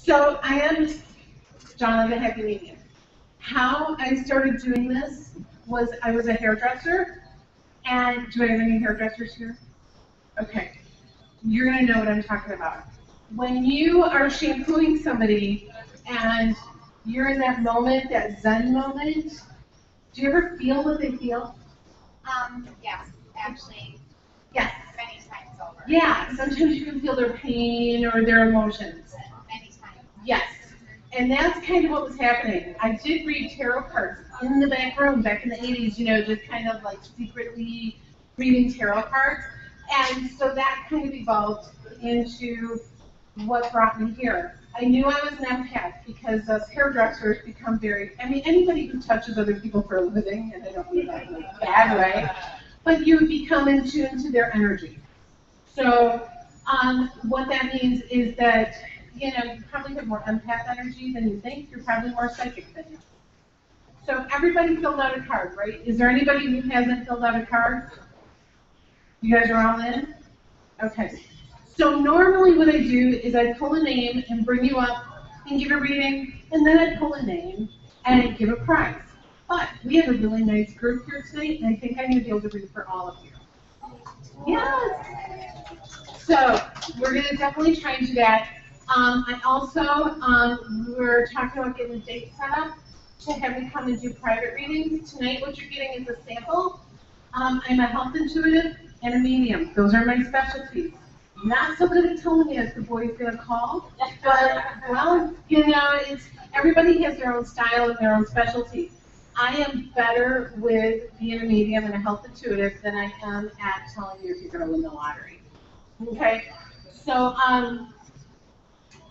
So I am John the Happy Medium. How I started doing this was I was a hairdresser, and do I have any hairdressers here? Okay, you're gonna know what I'm talking about. When you are shampooing somebody and you're in that moment, that Zen moment, do you ever feel what they feel? Yes, actually, Yes. many times over. Yeah, sometimes you can feel their pain or their emotions. Many times. Yes, and that's kind of what was happening. I did read tarot cards in the back room back in the 80s, you know, just kind of like secretly reading tarot cards. And so that kind of evolved into what brought me here. I knew I was an empath because us hairdressers become very, I mean, anybody who touches other people for a living, and I don't mean that in a bad way, but you become in tune to their energy. So what that means is that, you know, you probably have more empath energy than you think. You're probably more psychic than you. So everybody filled out a card, right? Is there anybody who hasn't filled out a card? You guys are all in? Okay. So normally what I do is I pull a name and bring you up and give a reading, and then I pull a name and I give a prize. But we have a really nice group here tonight, and I think I'm going to be able to read for all of you. Yes! So we're going to definitely try and do that. I also, we're talking about getting a date set up to have me come and do private readings. Tonight what you're getting is a sample. I'm a health intuitive and a medium. Those are my specialties. Not so good at telling you if the boy's going to call, but, well, you know, it's everybody has their own style and their own specialty. I am better with being a medium and a health intuitive than I am at telling you if you're going to win the lottery. Okay? So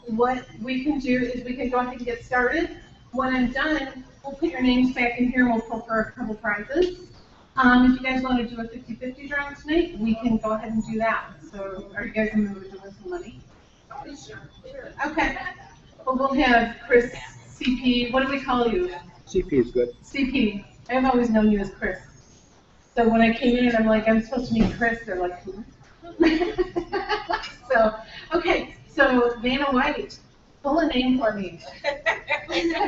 what we can do is we can go ahead and get started. When I'm done, we'll put your names back in here and we'll pull for a couple prizes. If you guys want to do a 50-50 drawing tonight, we can go ahead and do that. So are you guys in the mood to win some money? Sure. Okay. Well, we'll have Chris, CP. What do we call you? CP is good. CP. I've always known you as Chris. So when I came in and I'm like, I'm supposed to meet Chris, they're like, who? So, okay. So Vanna White, pull a name for me. Turn the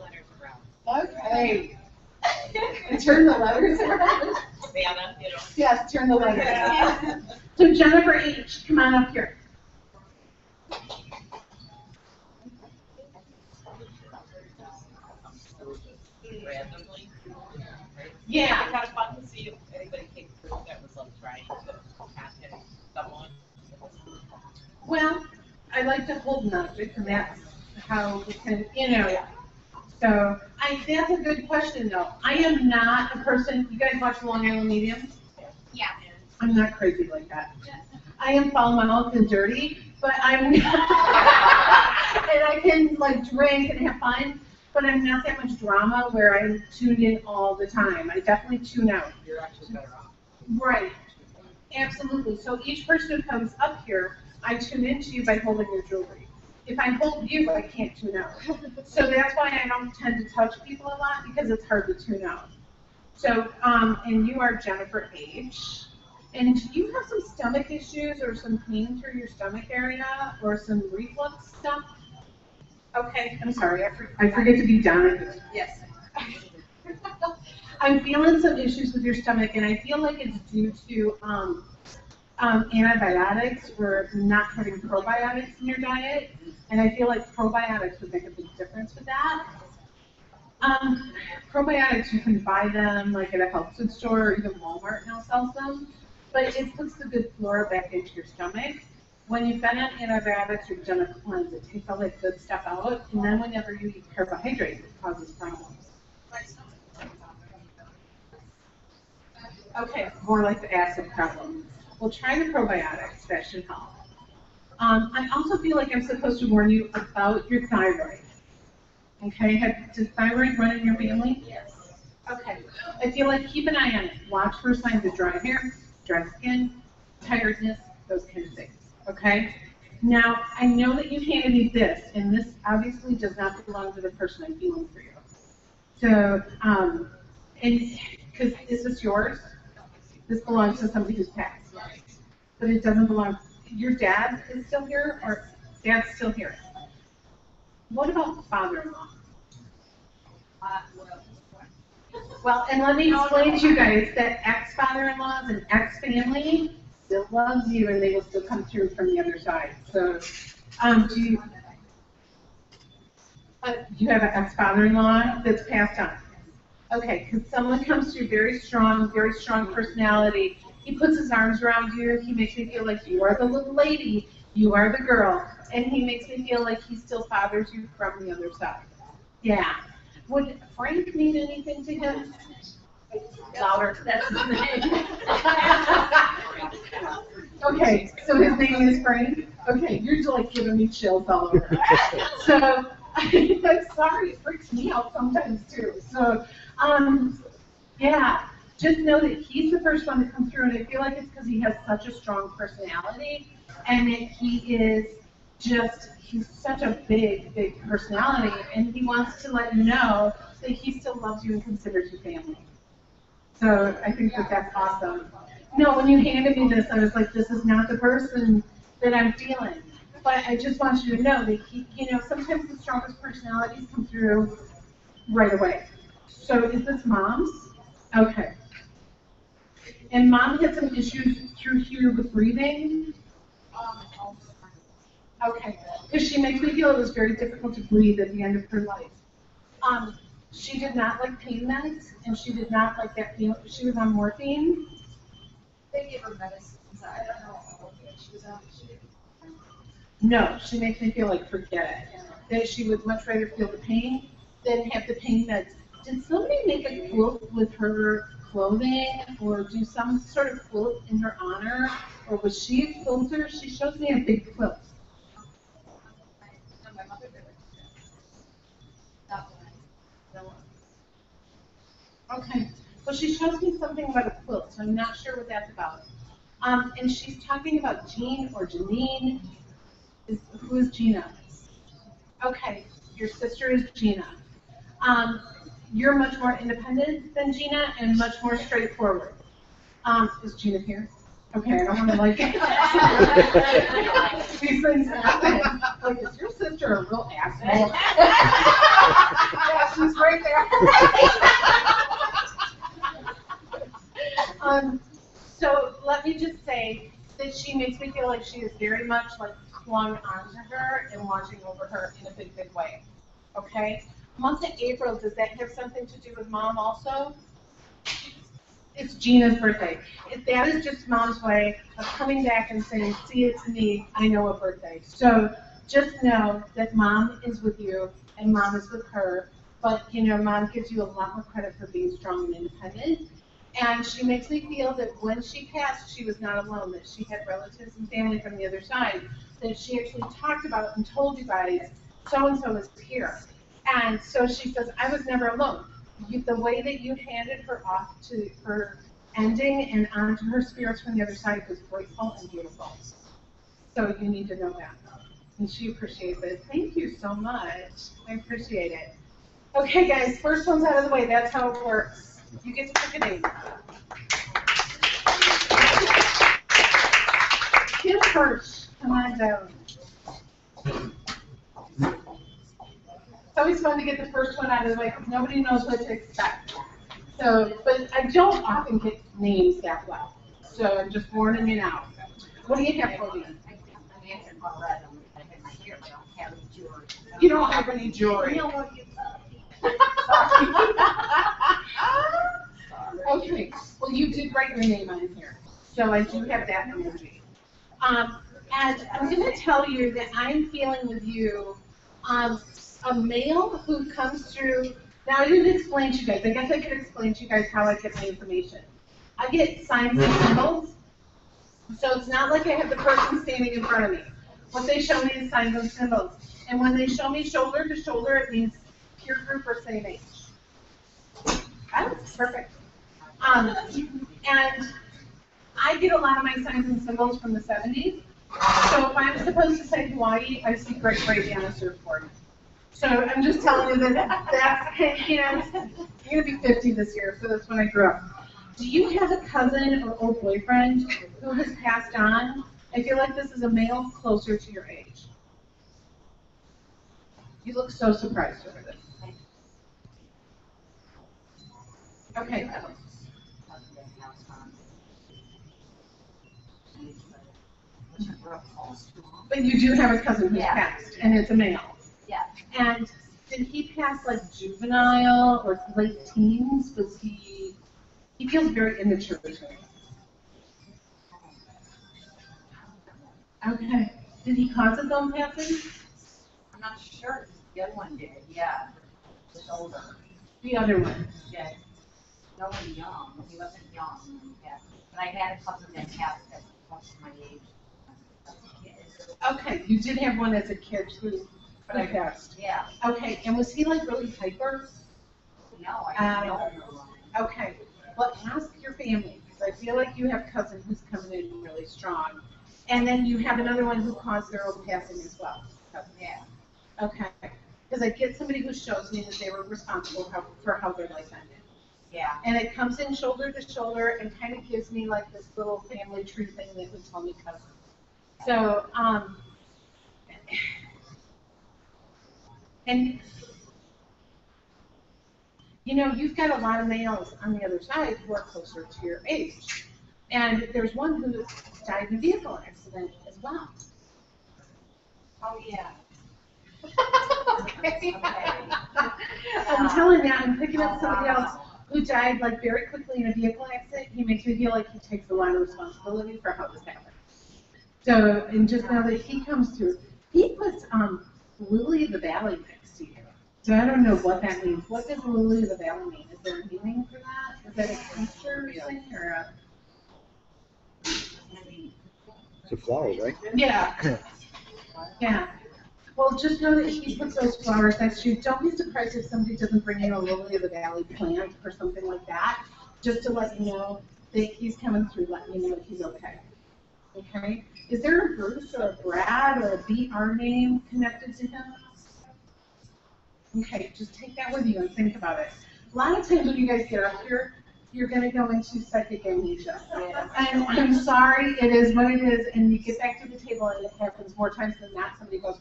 letters around. Okay. And turn the letters around? Vanna, you know. Yes, turn the letters around. So Jennifer H., come on up here. Randomly. Yeah. It's kind of fun to see if anybody came through that was like trying to contact someone. Well, I like to hold an object, and that's how we can, you know. So, that's a good question, though. I am not a person, you guys watch Long Island Medium? Yeah. I'm not crazy like that. I am foul-mouthed and dirty, but I'm not, and I can, like, drink and have fun, but I'm not that much drama where I'm tuned in all the time. I definitely tune out. You're actually better off. Right. Absolutely. So each person who comes up here, I tune into you by holding your jewelry. If I hold you, I can't tune out. So that's why I don't tend to touch people a lot, because it's hard to tune out. So, and you are Jennifer H. And do you have some stomach issues or some pain through your stomach area or some reflux stuff? Okay, I'm sorry, I forget to be Donna. Yes. I'm feeling some issues with your stomach, and I feel like it's due to antibiotics or not having probiotics in your diet, and I feel like probiotics would make a big difference with that. Probiotics, you can buy them like at a health food store, or even Walmart now sells them, but it puts the good flora back into your stomach. When you've been on antibiotics, you've done a cleanse, it takes all that good stuff out, and then whenever you eat carbohydrates, it causes problems. Okay, more like the acid problem. We'll try the probiotics, that should help. I also feel like I'm supposed to warn you about your thyroid. Okay, does thyroid run in your family? Yes. Okay, I feel like keep an eye on it. Watch for signs of dry hair, dry skin, tiredness, those kind of things. Okay? Now, I know that you handed me this, and this obviously does not belong to the person I'm feeling for you. So, and because is this yours? This belongs to somebody who's passed, but it doesn't belong. your dad is still here, or dad's still here? What about father-in-law? Well, and let me explain to you guys that ex-father-in-laws and ex-family still loves you, and they will still come through from the other side. So, do you have an ex-father-in-law that's passed on? Okay, because someone comes through very strong personality. He puts his arms around you. He makes me feel like you are the little lady, you are the girl, and he makes me feel like he still fathers you from the other side. Yeah. Would Frank mean anything to him? Louder. That's his name. Okay, so his name is Frank? Okay, you're just like giving me chills all over. So, I'm sorry, it freaks me out sometimes too. So, yeah, just know that he's the first one to come through, and I feel like it's because he has such a strong personality, and that he's such a big personality, and he wants to let you know that he still loves you and considers you family. So I think that that's awesome. No, when you handed me this, I was like, this is not the person that I'm feeling. But I just want you to know that sometimes the strongest personalities come through right away. So is this mom's? Okay. And mom had some issues through here with breathing? Okay, because she makes me feel it was very difficult to breathe at the end of her life. She did not like pain meds, and she did not like that. She was on morphine. They gave her medicines. I don't know what she was on. No, she makes me feel like forget it. That she would much rather feel the pain than have the pain meds. Did somebody make a quilt with her clothing, or do some sort of quilt in her honor, or was she a quilter? She shows me a big quilt. My mother did it. Okay, well, she shows me something about a quilt, so I'm not sure what that's about. And she's talking about Jean or Janine. Who is Gina? Okay, your sister is Gina. You're much more independent than Gina and much more straightforward. Is Gina here? Okay, I don't want to like these things happen. Like, is your sister a real asshole? Yeah, she's right there. So let me just say that she makes me feel like she is very much like clung onto her and watching over her in a big way. Okay? Month of April, does that have something to do with mom also? It's Gina's birthday. That is just mom's way of coming back and saying, see, it's me, I know a birthday. So just know that mom is with you and mom is with her, but mom gives you a lot more credit for being strong and independent. And she makes me feel that when she passed, she was not alone, that she had relatives and family from the other side, that she actually talked about and told you guys, so-and-so is here. And so she says, I was never alone. The way that you handed her off to her ending and onto her spirits from the other side was grateful and beautiful. So you need to know that. And she appreciates it. Thank you so much. I appreciate it. Okay, guys, first one's out of the way. That's how it works. You get to pick a name. Kim Hirsch, come on down. It's always fun to get the first one out of the way because nobody knows what to expect. So, but I don't often get names that well. So I'm just warning you now. What do you have for me? You don't have any jewelry. Okay, well you did write your name on here, so I do have that energy. And I'm going to tell you that I'm feeling with you a male who comes through. Now I didn't explain to you guys. I guess I could explain to you guys how I get my information. I get signs and symbols, so it's not like I have the person standing in front of me. What they show me is signs and symbols, and when they show me shoulder to shoulder, it means peer group or same age. That's perfect. And I get a lot of my signs and symbols from the 70s. So if I'm supposed to say Hawaii, I see great on a surfboard. So I'm just telling you that that's, I'm going to be 50 this year, so that's when I grew up. Do you have a cousin or old boyfriend who has passed on I feel like this is a male closer to your age. You look so surprised over this. Okay. But you do have a cousin who's passed, and it's a male. Yeah. And did he pass like juvenile or late teens? Was he feels very immature to me. Okay. Did he cause his own passing? I'm not sure. The other one did, yeah. He was older. The other one. Yeah. No one young. He wasn't young when he passed. But I had a cousin that passed that was my age. Okay, you did have one as a kid who passed. Yeah. Okay, and was he like really hyper? No, I don't know. Okay, well, ask your family, because I feel like you have a cousin who's coming in really strong. And then you have another one who caused their own passing as well. Yeah. Okay, because I get somebody who shows me that they were responsible for how their life ended. Yeah. And it comes in shoulder to shoulder and kind of gives me like this little family tree thing that would tell me cousins. So, and you know, you've got a lot of males on the other side who are closer to your age. And there's one who died in a vehicle accident as well. Oh, yeah. Okay. I'm telling you, I'm picking up somebody else who died like very quickly in a vehicle accident. He makes me feel like he takes a lot of responsibility for how this happened. So, and just know that he comes through. He puts Lily of the Valley next to you. So I don't know what that means. What does Lily of the Valley mean? Is there a meaning for that? Is that a creature thing or a? It's a flower, right? Yeah. Yeah. Well, just know that he puts those flowers next to you. Don't be surprised if somebody doesn't bring you a Lily of the Valley plant or something like that, just to let you know that he's coming through, letting you know that he's okay. Okay? Is there a Bruce or a Brad or a BR name connected to him? Okay, just take that with you and think about it. A lot of times when you guys get up here, you're going to go into psychic amnesia. And I'm sorry, it is what it is, and you get back to the table and it happens more times than not. Somebody goes,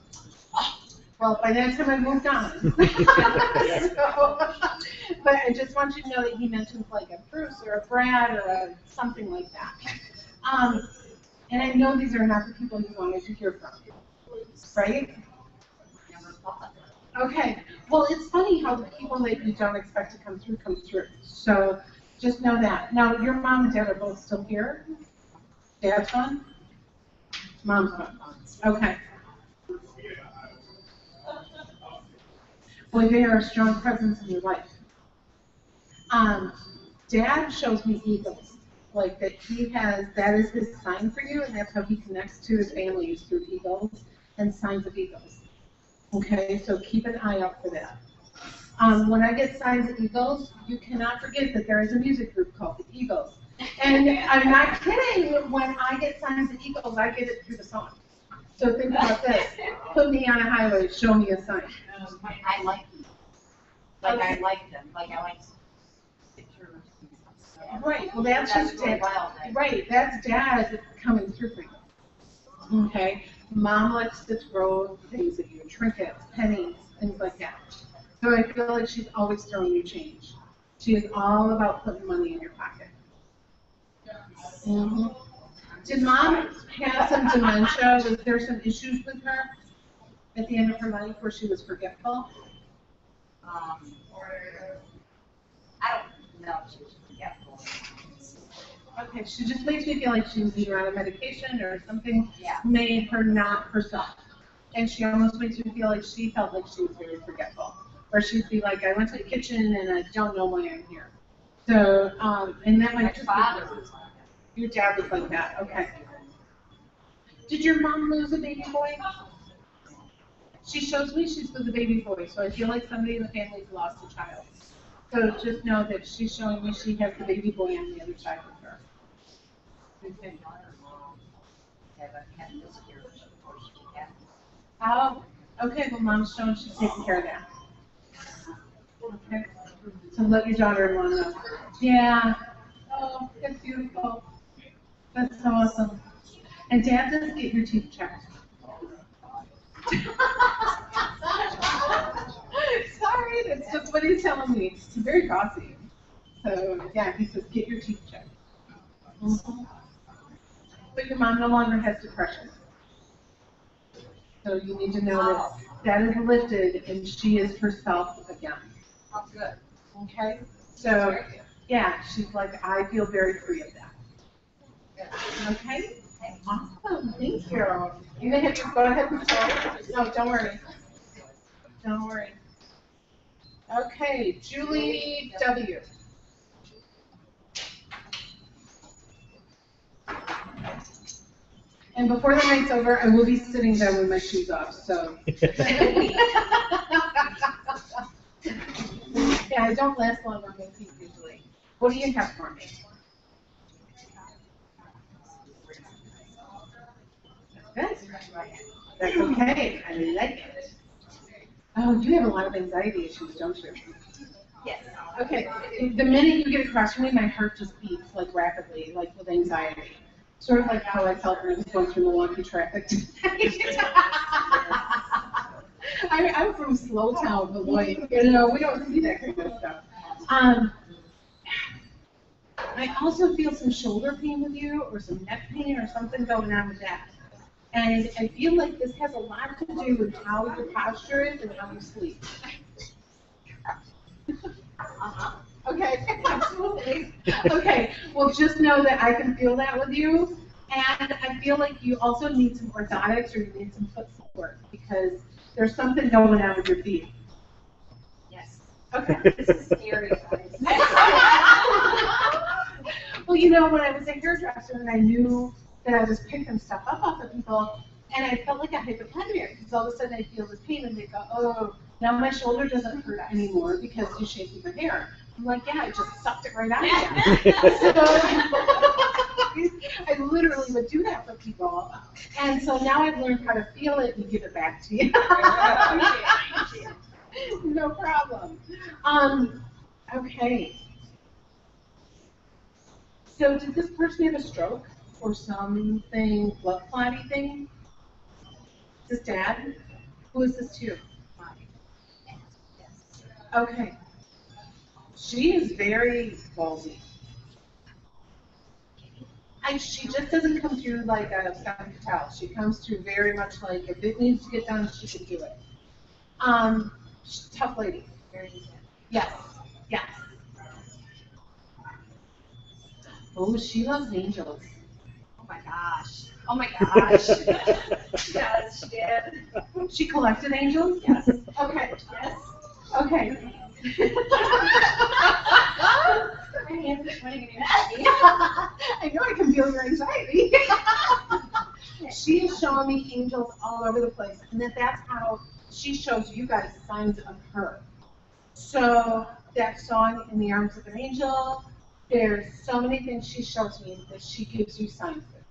oh, well, by that time I moved on. So, but I just want you to know that he mentions like a Bruce or a Brad or something like that. And I know these are not the people you wanted to hear from, right? Okay. Well, it's funny how the people that you don't expect to come through. So just know that. Now, your mom and dad are both still here? Dad's gone? Mom's gone. Okay. Boy, they are a strong presence in your life. Dad shows me eagles. Like that that is his sign for you, and that's how he connects to his family is through eagles and signs of eagles. Okay, so keep an eye out for that. When I get signs of eagles, you cannot forget that there is a music group called the Eagles. And I'm not kidding, when I get signs of eagles, I get it through the song. So think about this. Put me on a highway, show me a sign. I like them. Like I like them. Like I like pictures. Right, well that's just dad. Right, that's dad coming through for you. Okay, mom likes to throw things at you, trinkets, pennies, things like that. So I feel like she's always throwing you change. She is all about putting money in your pocket. Mm-hmm. Did mom have some dementia? Was there some issues with her at the end of her life where she was forgetful? I don't know if she was forgetful. Okay, she just makes me feel like she was either on a medication or something made her not herself. And she almost makes me feel like she felt like she was very forgetful. Or she'd be like, I went to the kitchen and I don't know why I'm here. So, and that might just be your dad was like that, okay. Did your mom lose a baby boy? She shows me she's with a baby boy, so I feel like somebody in the family's lost a child. So just know that she's showing me she has the baby boy on the other side with her. Okay. Oh, okay, well mom's showing she's taking care of that. Okay. So let your daughter-in-law know. Yeah. Oh, that's beautiful. That's so awesome. And Dad does get your teeth checked. Sorry, that's just what he's telling me. He's very bossy. So, yeah, he says, get your teeth checked. Mhm. But your mom no longer has depression. So you need to know that that is lifted and she is herself again. Oh, good. Okay? So, yeah, she's like, I feel very free of that. Okay? Awesome, thank you. You may have to go ahead and start. No, don't worry. Don't worry. Okay, Julie W. And before the night's over, I will be sitting down with my shoes off, so. Yeah, I don't last long on my feet usually. What do you have for me? That's good. That's okay. I like it. Oh, you have a lot of anxiety issues, don't you? Yes. Okay. The minute you get across from me, my heart just beats like rapidly, like with anxiety. Sort of like how I felt when I was going through Milwaukee traffic tonight. I'm from Slow Town, Milwaukee. You know, we don't see that kind of stuff. I also feel some shoulder pain with you, or some neck pain, or something going on with that. And I feel like this has a lot to do with how your posture is and how you sleep. Okay, absolutely. Okay, well, just know that I can feel that with you. And I feel like you also need some orthotics or you need some foot support because there's something going on with your feet. Yes. Okay. This is scary, guys. Well, you know, when I was a hairdresser and I knew that I was picking stuff up off of people, and I felt like a hypochondriac because all of a sudden I feel this pain and they go, oh, now my shoulder doesn't hurt anymore because you shaved your hair. I'm like, yeah, I just sucked it right out of you. So I literally would do that for people. And so now I've learned how to feel it and give it back to you. No problem. Okay. So did this person have a stroke or something blood clotty thing? Is this Dad? Who is this to? Okay. She is very ballsy. She just doesn't come through like a Sam Patel. She comes through very much like if it needs to get done, she can do it. She's a tough lady. Yes. Yes. Oh, she loves angels. Oh my gosh. Oh my gosh. Yes, she did. She collected angels? Yes. Okay. Yes. Okay. My hands are sweating in I know I can feel your anxiety. She is showing me angels all over the place, and that's how she shows you guys signs of her. So that song, In the Arms of an Angel, there's so many things she shows me that she gives you signs of.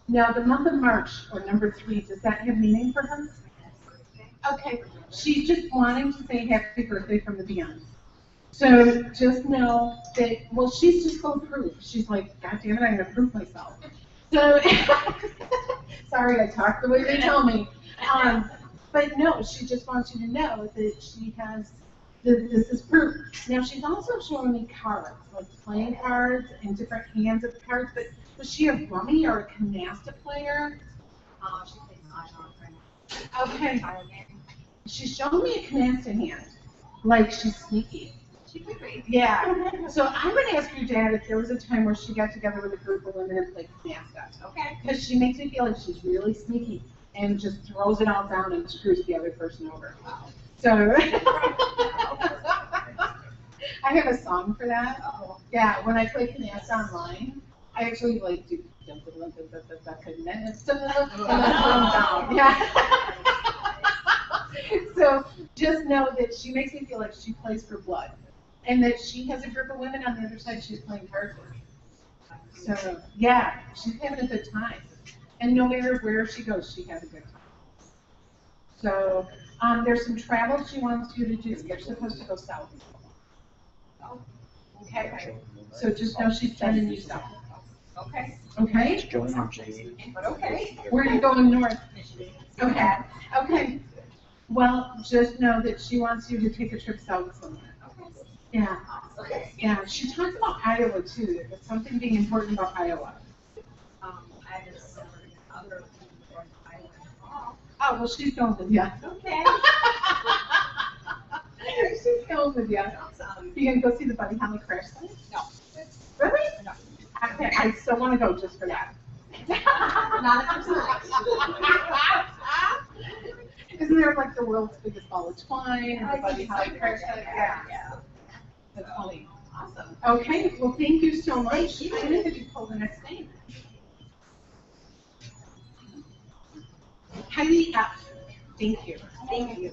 Now, the month of March, or number 3, does that have meaning for her? Okay, she's just wanting to say happy birthday from the beyond. So just know that, well, she's just going to prove. She's like, God damn it, I'm going to prove myself. So, sorry, I talked the way they tell me. But no, she just wants you to know that she has, this is proof. Now, she's also showing me cards, like playing cards and different hands of cards, but was she a rummy or a canasta player? She plays mahjong right now. Okay. She's showing me a canasta hand, like she's sneaky. She could be. Yeah. So I would ask your dad if there was a time where she got together with a group of women and played canasta. Okay. Because she makes me feel like she's really sneaky and just throws it all down and screws the other person over. So I have a song for that. Yeah, when I play canasta online, I actually like do yeah. So just know that she makes me feel like she plays for blood, and that she has a group of women on the other side she's playing cards with. So yeah, she's having a good time, and no matter where she goes, she has a good time. So there's some travel she wants you to do. You're supposed to go south. Okay. So just know she's sending you south. Okay, Okay? Join them, Jamie. but okay. Where are you going north? Michigan. Okay, okay. Well, just know that she wants you to take a trip south somewhere. Yeah, Okay. yeah. She talked about Iowa too. There's something being important about Iowa. I just, other people, I went, Oh, well, she's going with you. Okay. She's going with you. You gonna go see the Buddy Holly crash site? No. Really? No. Okay, I still want to go just for that. Not at the time. Isn't there like the world's biggest ball of twine and the Buddy Holly crash site? Yeah. That's funny. Awesome. Okay, well, thank you so much. I'm gonna have you pull the next name. Heidi F. Thank you. thank you.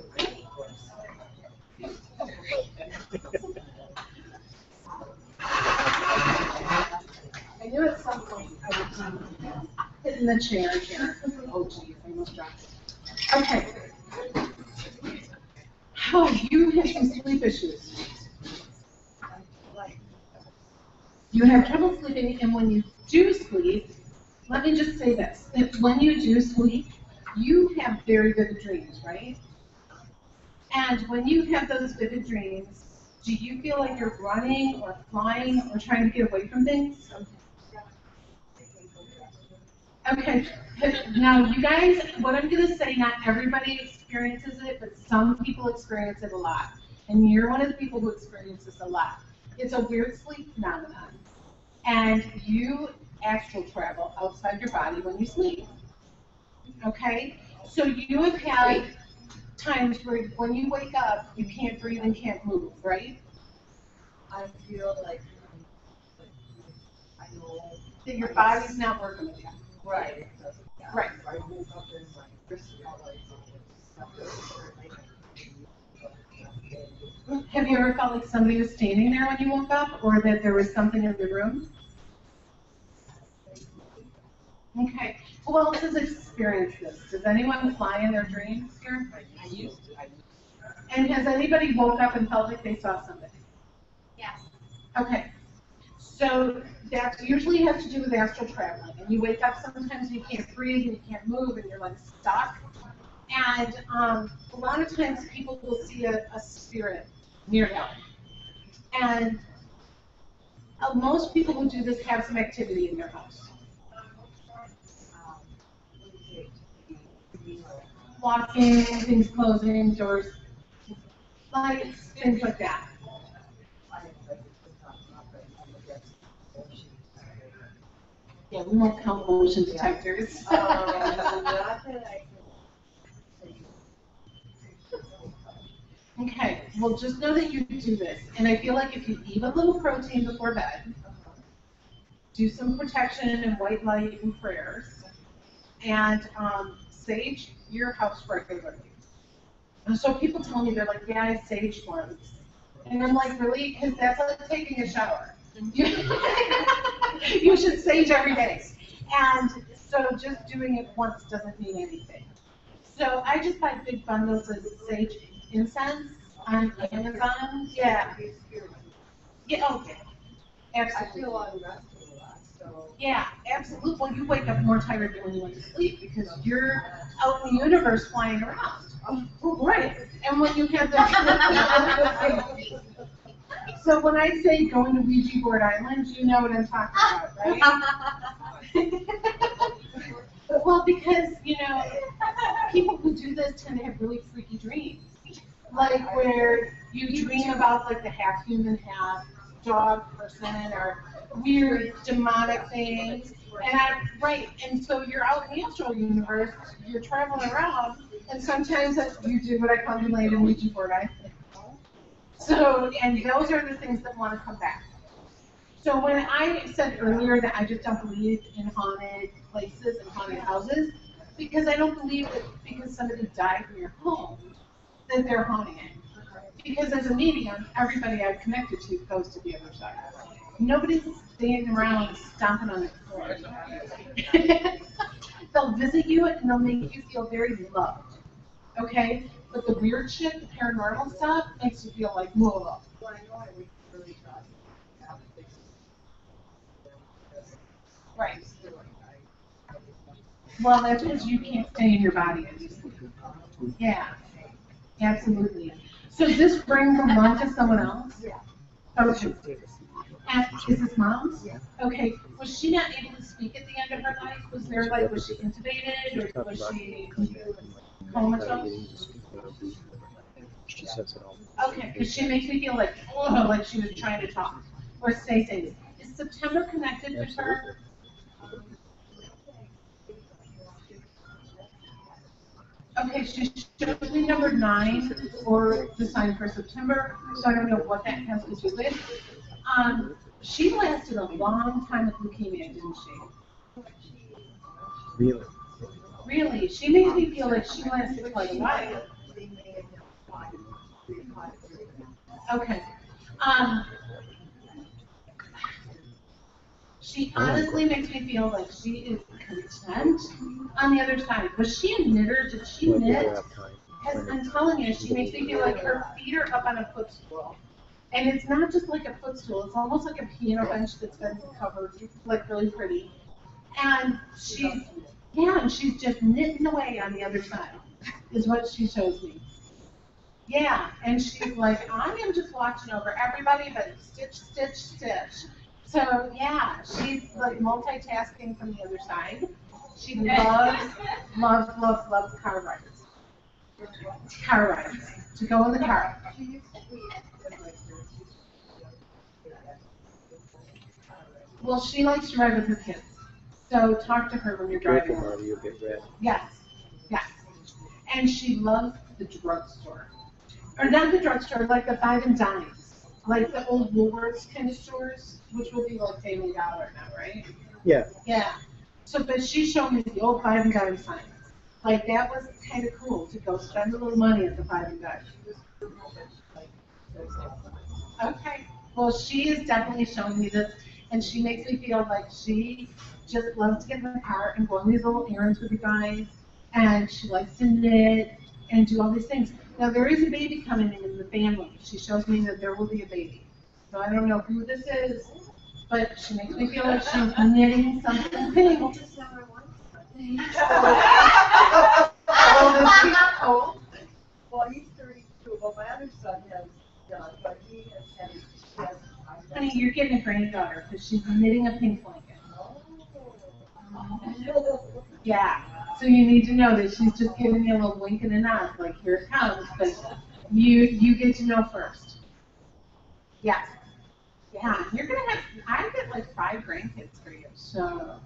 I knew at some point I would hit in the chair here. Oh geez, I almost dropped it. Okay. Oh, you have some sleep issues. You have trouble sleeping, and when you do sleep, let me just say this, that when you do sleep, you have very vivid dreams, right? And when you have those vivid dreams, do you feel like you're running or flying or trying to get away from things? Okay, now you guys, what I'm gonna say, not everybody experiences it, but some people experience it a lot. And you're one of the people who experience this a lot. It's a weird sleep phenomenon. And you astral travel outside your body when you sleep. Okay? So you have had times where when you wake up, you can't breathe and can't move, right? I feel like, I know. That your body's not working with you. Right. Right. I woke up and like, this is all like. Have you ever felt like somebody was standing there when you woke up, or that there was something in the room? Okay. Who else has experienced this? Does anyone fly in their dreams here? I used to. And has anybody woke up and felt like they saw somebody? Yes. Okay. So that usually has to do with astral traveling. And you wake up sometimes and you can't breathe and you can't move and you're like stuck. And a lot of times people will see a spirit near them. And most people who do this have some activity in their house. Walking, things closing, doors, like things like that. Yeah, we won't count motion detectors. Okay, well, just know that you do this. And I feel like if you eat a little protein before bed, do some protection and white light and prayers, and sage your house regularly. And so people tell me, they're like, yeah, I saged once. And I'm like, really? Because that's like taking a shower. You should sage every day. And so just doing it once doesn't mean anything. So I just buy big bundles of sage incense on Amazon. Yeah. Yeah, oh, yeah. Absolutely. I feel unrested a lot, so. Yeah, absolutely. Well, you wake up more tired than when you went to sleep because you're out in the universe flying around. Right. And when you have the so when I say going to Ouija board island, you know what I'm talking about, right? Well, because, you know, people who do this tend to have really freaky dreams. Like where you dream about like the half human, half dog person or weird demonic things. And right, and so you're out in the astral universe, you're traveling around, and sometimes you do what I call you land in Ouija board island. So, and those are the things that want to come back. So when I said earlier that I just don't believe in haunted places and haunted houses, because I don't believe that because somebody died in your home, that they're haunting it. Because as a medium, everybody I've connected to goes to the other side. Nobody's standing around stomping on the floor. They'll visit you and they'll make you feel very loved. Okay? But the weird shit, the paranormal stuff, makes you feel like, whoa. Right. Well, that's because you can't stay in your body as you sleep. Yeah, absolutely. So does this bring the lung to someone else? Yeah. Okay. Is this mom's? Yeah. Okay. Was she not able to speak at the end of her life? Was there like, was she intubated or was she comatose? She says it all. Okay, because she makes me feel like, oh, like she was trying to talk or say things. Is September connected with her? Okay, she shows me number 9 or the sign for September, so I don't know what that has to do with. She lasted a long time with leukemia, didn't she? Really? Really, she makes me feel like she lasted quite a while. Okay. She honestly makes me feel like she is content on the other side. Was she a knitter? Did she knit? Because I'm telling you, she makes me feel like her feet are up on a footstool. And it's not just like a footstool, it's almost like a piano bench that's been covered, like really pretty. And she's just knitting away on the other side, is what she shows me. Yeah, and she's like, I am just watching over everybody, but stitch, stitch, stitch. So yeah, she's like multitasking from the other side. She loves, loves, loves, loves car rides. Car rides. To go in the car. Well, she likes to ride with her kids. So talk to her when you're driving. Careful, Marty, you'll get red. Yes, yes. And she loves the drugstore. Or not the drugstore, like the Five and Dimes. Like the old Woolworths kind of stores, which will be like Family Dollar now, right? Yeah. Yeah. So, but she showed me the old Five and Dime signs. Like that was kind of cool to go spend a little money at the Five and Dime. Okay. Well, she is definitely showing me this, and she makes me feel like she just loves to get in the car and go on these little errands with you guys, and she likes to knit and do all these things. Now, there is a baby coming in the family. She shows me that there will be a baby. So I don't know who this is, but she makes me feel like she's knitting something pink. Will this be cold? Well, he's 32, but my other son has done, but he has. Honey, you're getting a granddaughter because she's knitting a pink blanket. Yeah. So you need to know that she's just giving me a little wink and a nod, like here it comes, but you get to know first. Yes. Yeah. You're gonna have I get like 5 grandkids for you, so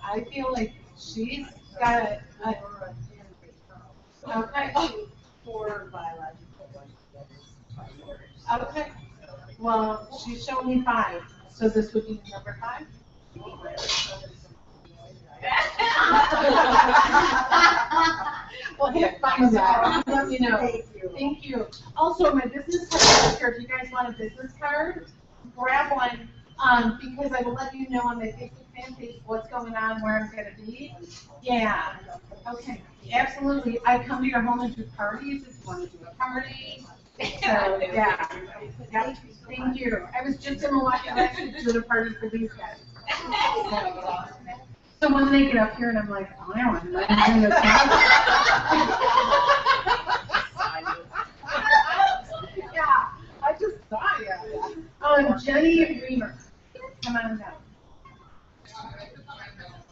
I feel like she's got a okay. 4 biological ones. Okay. Well, she's showing me 5, so this would be number 5. Well, have fun with that. Let me know. Thank you. Thank you. Also, my business card is here. If you guys want a business card, grab one. Because I will let you know on my Facebook fan page what's going on, where I'm going to be. Yeah. Okay. Absolutely. I come to your home and do parties if you want to do a party. So, yeah. Thank you. I was just in Milwaukee last week doing a party for these guys. So when they get up here and I'm like, oh, I want to do this. Yeah, I just saw you. Jenny Reamer. Come on down.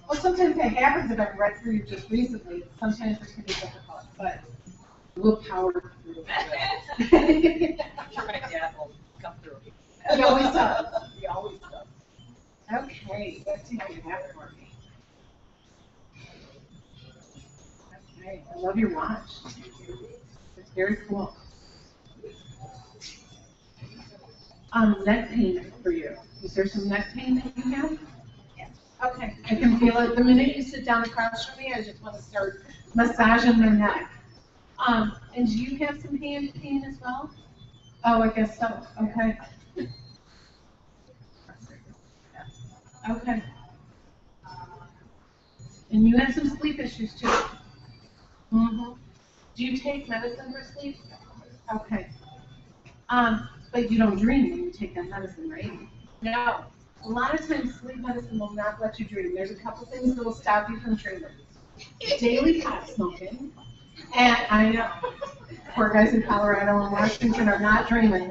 Well, sometimes that happens if I've read through you just recently. Sometimes it can be difficult, but we'll power through. I'm sure my dad will come through. He always does. He always does. Okay, let's see how you have it for me. Okay, I love your watch. It's very cool. Neck pain for you. Is there some neck pain that you have? Yes. Okay, I can feel it. The minute you sit down across from me, I just want to start massaging my neck. And do you have some hand pain as well? Oh, I guess so. Okay. Okay. And you have some sleep issues too. Mm-hmm. Do you take medicine for sleep? Okay. But you don't dream when you take that medicine, right? No. A lot of times sleep medicine will not let you dream. There's a couple things that will stop you from dreaming. Daily pot smoking, and I know, poor guys in Colorado and Washington are not dreaming.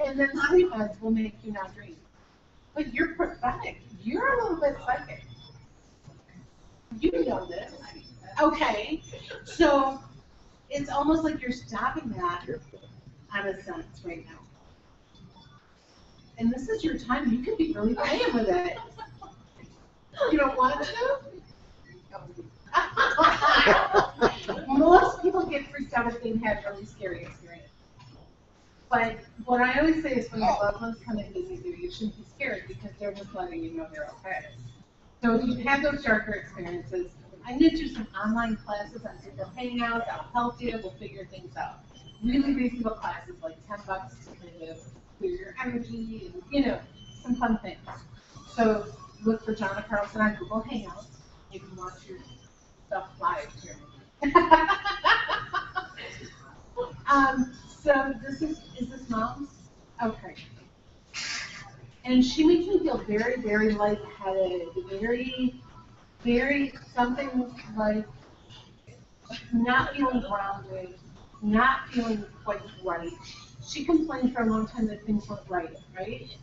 And then sleep meds will make you not dream. But you're prophetic. You're a little bit psychic. You know this. Okay. So it's almost like you're stopping that on a sense right now. And this is your time. You can be really playing with it. You don't want to? Most people get freaked out if they've had really scary experience. But what I always say is when your loved ones come in visit you, you shouldn't be scared because they're just letting you know they're okay. So if you've had those darker experiences, I'm going to do some online classes on Google Hangouts. I'll help you. We'll figure things out. Really reasonable classes, like $10 to kind of clear your energy and, you know, some fun things. So look for Jonna Carlson on Google Hangouts if you want your stuff live here. So this is this mom's? Okay. And she makes me feel very, very lightheaded, very something like not feeling grounded, not feeling quite right. She complained for a long time that things weren't right?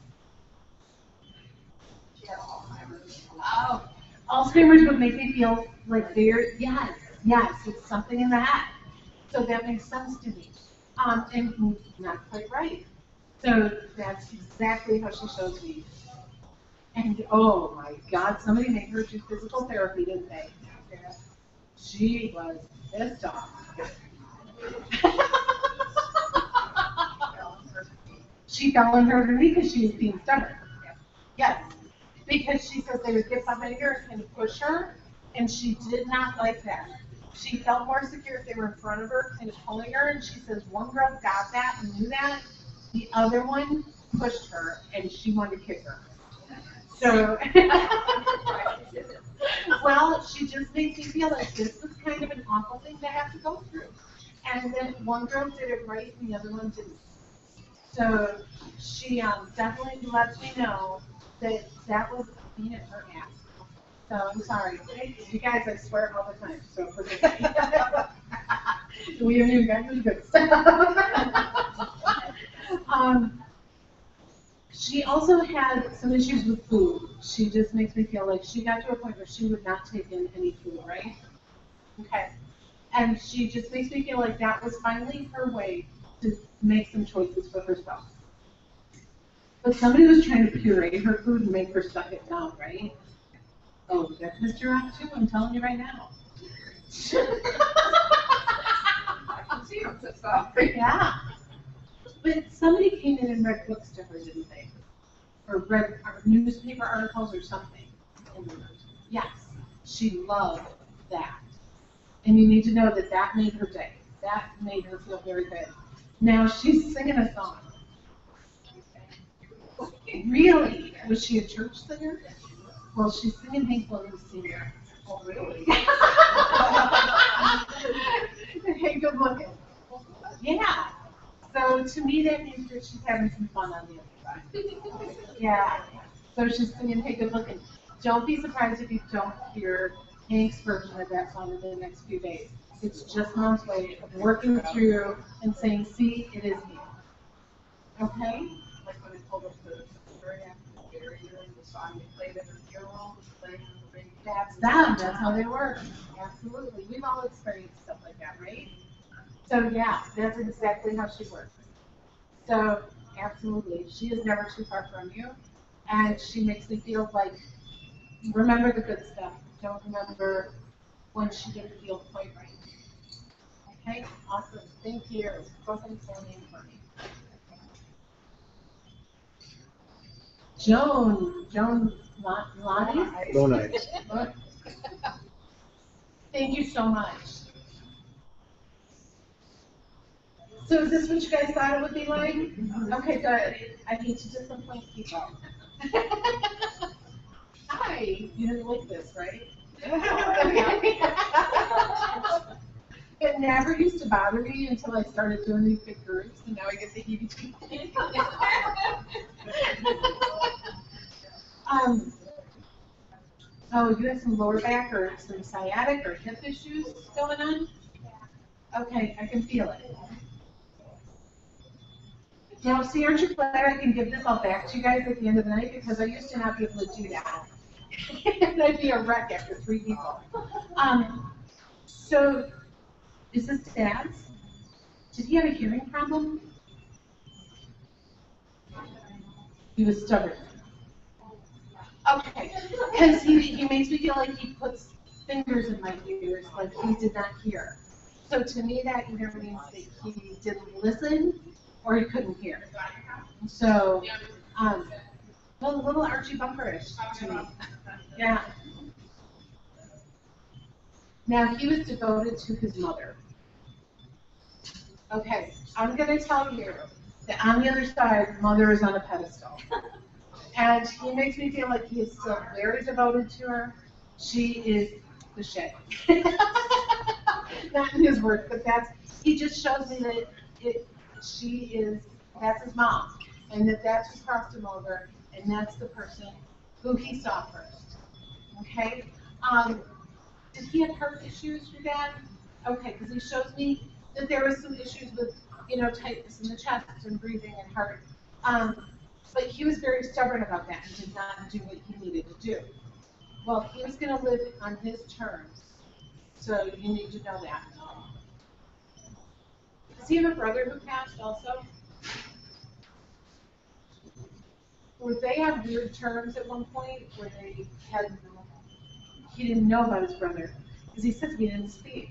Oh, Alzheimer's would make me feel like yes, it's something in the head. So that makes sense to me. And not quite right. So that's exactly how she shows me. And oh my God, somebody made her do physical therapy, didn't they? She was pissed off. She fell on her knee because she was being stubborn. Yes. Because she says they would get behind her and kind of push her, and she did not like that. She felt more secure if they were in front of her, kind of pulling her, and she says one girl got that and knew that, the other one pushed her, and she wanted to kick her. So, well, she just makes me feel like this was kind of an awful thing to have to go through. And then one girl did it right, and the other one didn't. So she definitely lets me know that that was a pain in her ass. So I'm sorry. You guys, I swear all the time, so forgive me. We haven't even gotten to the good stuff. She also had some issues with food. She just makes me feel like she got to a point where she would not take in any food, right? Okay. And she just makes me feel like that was finally her way to make some choices for herself. But somebody was trying to puree her food and make her suck it down, right? Oh, that pissed her off too, I'm telling you right now. I can see him pissed off. Yeah. But somebody came in and read books to her, didn't they? Or read newspaper articles or something. Yes, she loved that. And you need to know that that made her day. That made her feel very good. Now she's singing a song. Really? Was she a church singer? Well, she's singing Hank Williams Sr. Oh, really? Hey, good looking. Yeah. So to me, that means that she's having some fun on the other side. Yeah. So she's singing Hey, good looking. Don't be surprised if you don't hear Hank's version of that song in the next few days. It's just Mom's way of working through and saying, see, it is me. Okay? Like when I told us the story after the burial, the song they played at her funeral, playing the big. That's them. That's how they work. Absolutely. We've all experienced stuff like that, right? So yeah, that's exactly how she works. So absolutely, she is never too far from you, and she makes me feel like remember the good stuff. Don't remember when she didn't feel quite right. Okay, awesome. Thank you. Go ahead and say your name for me. Joan Lottie? Lonite. Thank you so much. So is this what you guys thought it would be like? Okay, good. I need to disappoint people. Hi, you didn't like this, right? And never used to bother me until I started doing these big groups, and now I get the heebie-jeebies. Oh, you have some lower back or some sciatic or hip issues going on? Okay, I can feel it. Now, see, aren't you glad I can give this all back to you guys at the end of the night? Because I used to not be able to do that. And I'd be a wreck after 3 people. So, is this Dad's? Did he have a hearing problem? He was stubborn. Okay, because he makes me feel like he puts fingers in my ears like he did not hear. So to me, that either means that he didn't listen or he couldn't hear. So, well, a little Archie Bumperish to me. Yeah. Now, he was devoted to his mother. Okay, I'm going to tell you that on the other side, mother is on a pedestal. And he makes me feel like he is still very devoted to her. She is the shit. Not in his words, but he just shows me that that's his mom. And that's who crossed him over, and that's the person who he saw first. Okay? Did he have heart issues, your dad? Okay, because he shows me that there was some issues with, tightness in the chest and breathing and heart. But he was very stubborn about that and did not do what he needed to do. Well, he was going to live on his terms, so you need to know that. Does he have a brother who passed also? Were they on weird terms at one point where he didn't know about his brother? Because he said we didn't speak.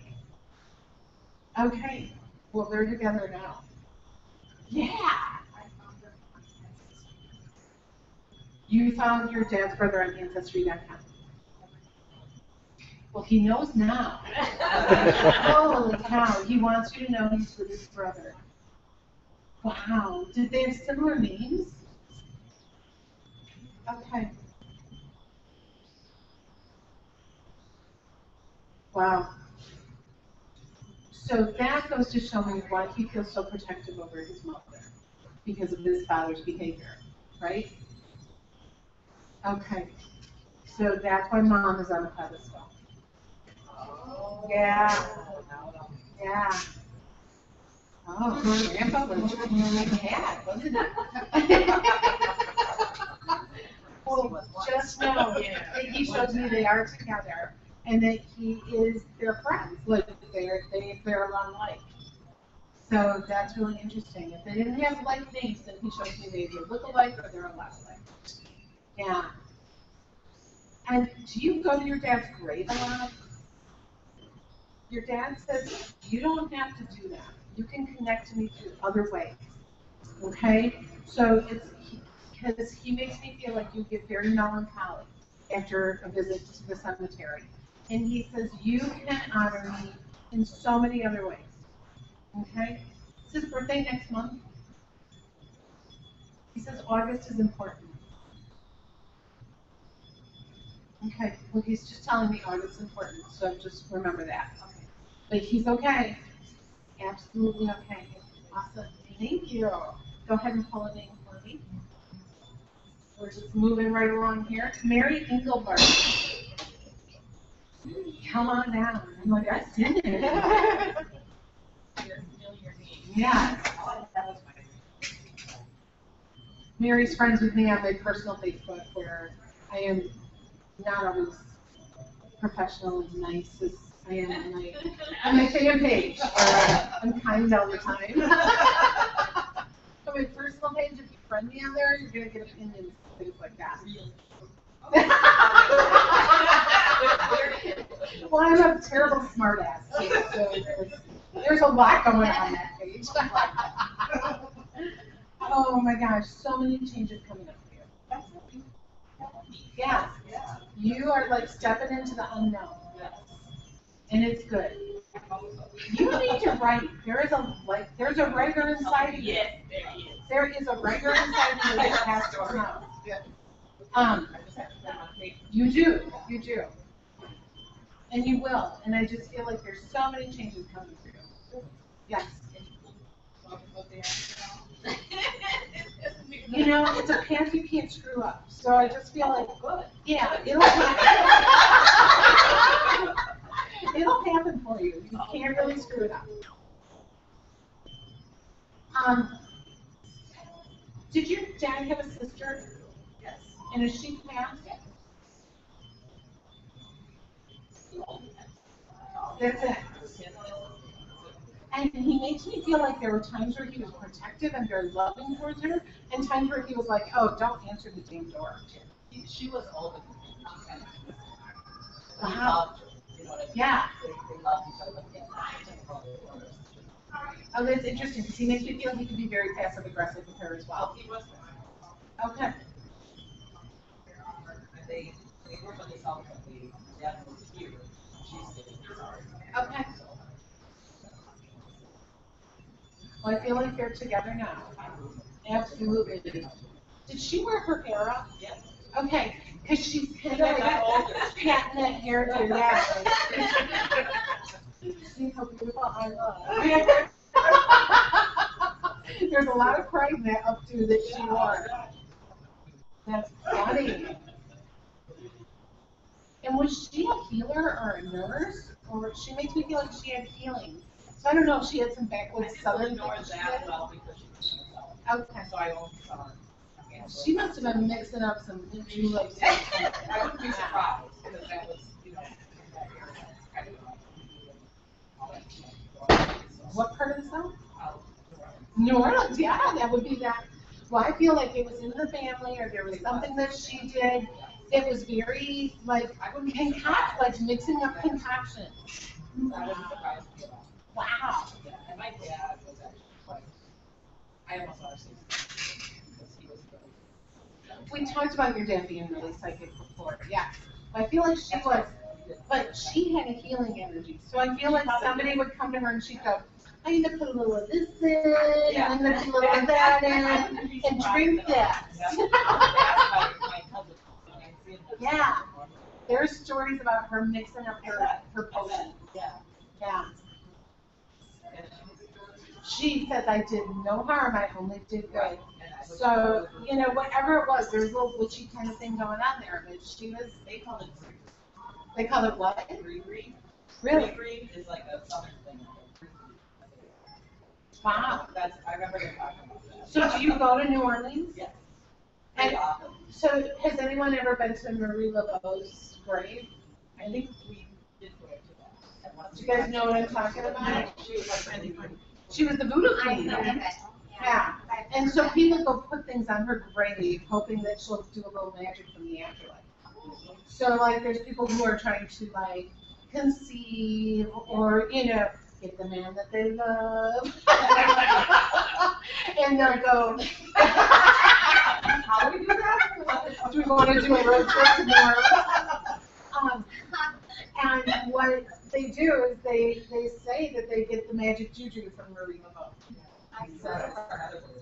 Okay, well, they're together now. Yeah! You found your dad's brother on Ancestry.com. Well, he knows now. Holy cow, he wants you to know he's with his brother. Wow, did they have similar names? Okay. Wow. So that goes to show me why he feels so protective over his mother, because of his father's behavior, right? Okay. So that's why mom is on a pedestal. Yeah. Yeah. Oh, Grandpa was a cat, wasn't it? Well, just know that he shows me they are together and that they're friends. Like they're along like. So that's really interesting. If they didn't have like names, then he shows me they either look alike or they're a lot alike. Yeah. And do you go to your dad's grave a lot? Your dad says you don't have to do that. You can connect to me through other ways. Okay? So it's because he makes me feel like you get very melancholy after a visit to the cemetery. And he says you can honor me in so many other ways. Okay? It's his birthday next month. He says August is important. Okay, well, he's just telling me August is important, so just remember that. Okay. But he's okay. Absolutely okay. Awesome. Thank you. Go ahead and pull a name for me. We're just moving right along here. Mary Engelbart. Come on down. I'm like, I've seen it. Yeah. Mary's friends with me on my personal Facebook where I am not always professional and nice as I am on my fan page. I'm kind all the time. On my personal page, if you friend me on there, you're going to get opinions and things like that. Well, I'm a terrible smartass too, so there's a lot going on that page. Oh my gosh, so many changes coming up here. Yes, you are like stepping into the unknown, and it's good. You need to write. There's a writer inside of you. Yes, there is. There is a writer inside of you that has to come out. You do. And you will, and I just feel like there's so many changes coming through. Yes. You know, it's a path you can't screw up, so I just feel like, Good. yeah, it'll happen for you. You can't really screw it up. Did your dad have a sister? Yes. And is she passed? That's it. And he makes me feel like there were times where he was protective and very loving towards her, and times where he was like, oh, don't answer the damn door. She was older than me. She kind of, Wow. they loved her, you know what I mean? Yeah. They loved each other. Yeah. Oh, that's interesting, because he makes me feel he could be very passive aggressive with her as well. He was. Okay. And they worked on this album. They dad moved here. She's living here. Okay. Well, I feel like they're together now. Absolutely. Did she wear her hair up? Yes. Okay, because she's kind of like patting that hairdo. Yeah. See how beautiful I look. There's a lot of pride in that updo that she wore. That's funny. And was she a healer or a nurse? Or she makes me feel like she had healing. So I don't know if she had some backwoods southern ignore things she that did. well because she was herself. Okay. So I only saw her. She must have been mixing up some new like. I wouldn't be surprised because that was, you know, in that area. I don't know. All that stuff. What part of the South? I'll- New Orleans, yeah, that would be that. Well, I feel like it was in her family, or there was something that she did that was very like like mixing up concoctions. I wouldn't surprise me at all. Wow. Yeah, and my dad was actually quite, I almost want to say, because he was really. We talked about your dad being really psychic before, yeah. I feel like she was, but she had a healing energy. So I feel like somebody would come to her and she'd go, I'm gonna put a little of this in, and I'm gonna put a little of that in, and drink that. Yeah. There's stories about her mixing up her potion. Yeah. Yeah. She says, I did no harm, I only did good. So, you know, whatever it was, there's a little witchy kind of thing going on there, but she was, They call it they call it what? green. Really? Green is like a southern thing. Wow. That's, I remember them talking about that. So do you go to New Orleans? Yes. And Very often. so has anyone ever been to Marie Laveau's grave? I think we did go to that. at one Do you guys know what I'm talking about? She was my friend in Green. She was the voodoo I queen. know that. Yeah. And so people go put things on her grave, hoping that she'll do a little magic from the afterlife. So like, there's people who are trying to like conceive or, you know, get the man that they love. And they'll go, how do we do that? Do we want to do a road trip to New Orleans? And what they do is they say that they get the magic juju from Marie Laveau. So,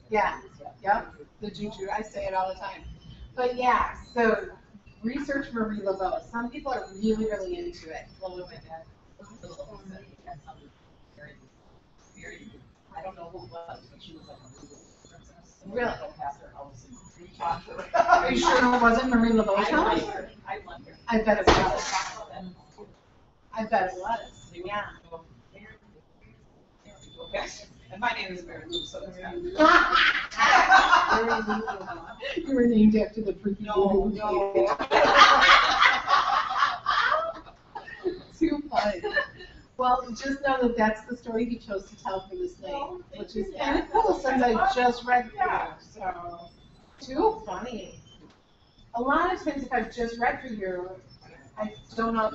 yeah, yep, the juju, I say it all the time. But yeah, so research Marie Laveau. Some people are really, really into it. Well, with my dad, was it the little thing that he had something very, very, I don't know who it was, but she was like a little princess. And we Really? would go past her house and talk to her. Are you sure it wasn't Marie Laveau's I house? wonder. I wonder. I bet it was. And I bet it was. they would Yeah. go, okay. And my name is Mary Lou, so it's kind of. You were named after the freaky No, voodoo no. king. Too funny. Well, just know that that's the story he chose to tell for this night, which is kind of cool since I just read through it. So, too funny. A lot of times if I've just read through your, I don't know.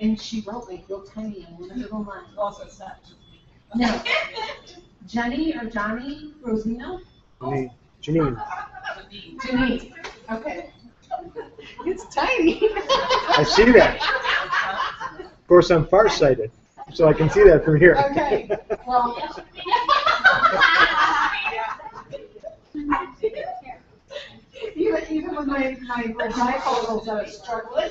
And she wrote like real tiny in one little line. Also, it's not just me. No. Jenny or Johnny Rosino? Janine, Janine. Okay. It's tiny. I see that. Of course, I'm farsighted, so I can see that from here. Okay. Well. Even with my bifocals, I was struggling.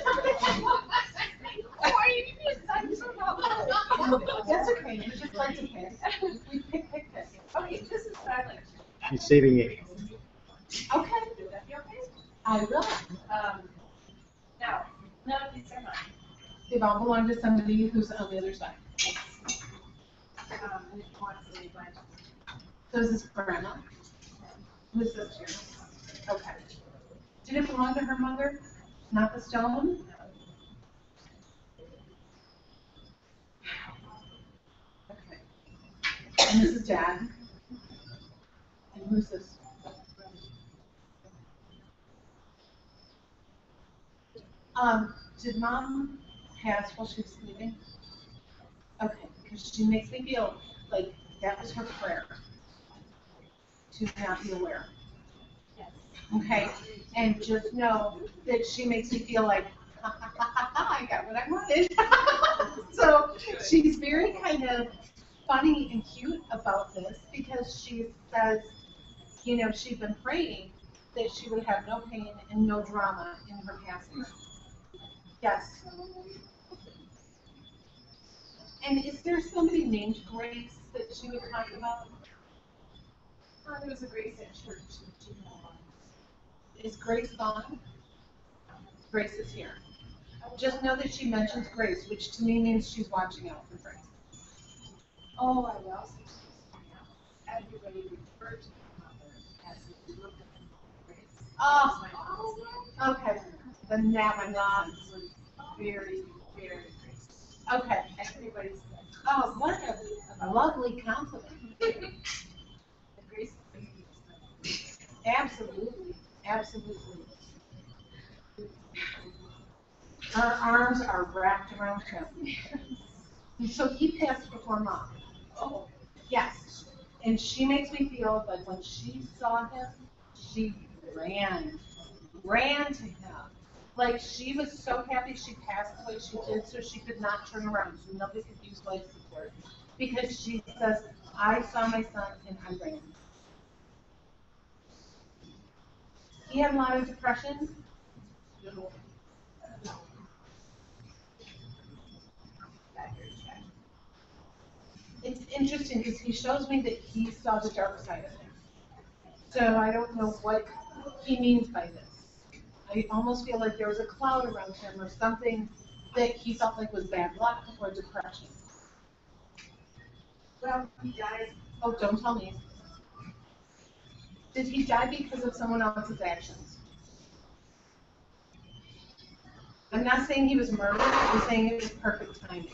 He's saving it. Okay, Would that be okay? I will. Now, none of these are mine. They've all belonged to somebody who's on the other side. And if you want to leave mine. So is this grandma? Who's this here? Okay. Did it belong to her mother? Not the stone? Okay. And this is dad? And who's this? Did mom pass while she was sleeping? Okay, because she makes me feel like that was her prayer. To not be aware. Yes. Okay, and just know that she makes me feel like, ha, ha, ha, ha, ha, I got what I wanted. So she's very kind of funny and cute about this because she says, you know, she's been praying that she would have no pain and no drama in her passing. Yes. And is there somebody named Grace that she would talk about? There was a Grace at church. Is Grace gone? Grace is here. Just know that she mentions Grace, which to me means she's watching out for Grace. Oh, I will. Everybody referred to my mother as we looked at Grace. Oh, My okay. Then now my mom mom. was very, very Grace. Okay. Everybody said. Oh, what a lovely compliment. The Grace baby was Absolutely, absolutely. Her arms are wrapped around him. And so he passed before mom. oh, Yes. And she makes me feel like when she saw him, she ran to him. Like she was so happy she passed the way she did, so she could not turn around, so nobody could use life support. Because she says, I saw my son and I ran. He had a lot of depression. It's interesting because he shows me that he saw the dark side of him. So I don't know what he means by this. I almost feel like there was a cloud around him or something that he felt like was bad luck or depression. well, he died. Oh, don't tell me. Did he die because of someone else's actions? I'm not saying he was murdered, I'm saying it was perfect timing.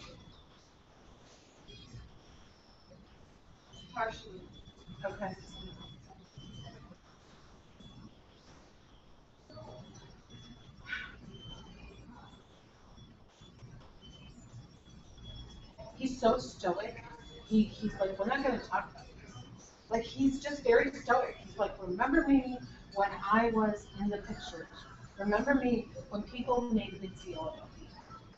Partially. Okay. He's so stoic. He's like, we're not going to talk about this. Like, he's just very stoic. He's like, remember me when I was in the pictures. Remember me when people made a big deal about me.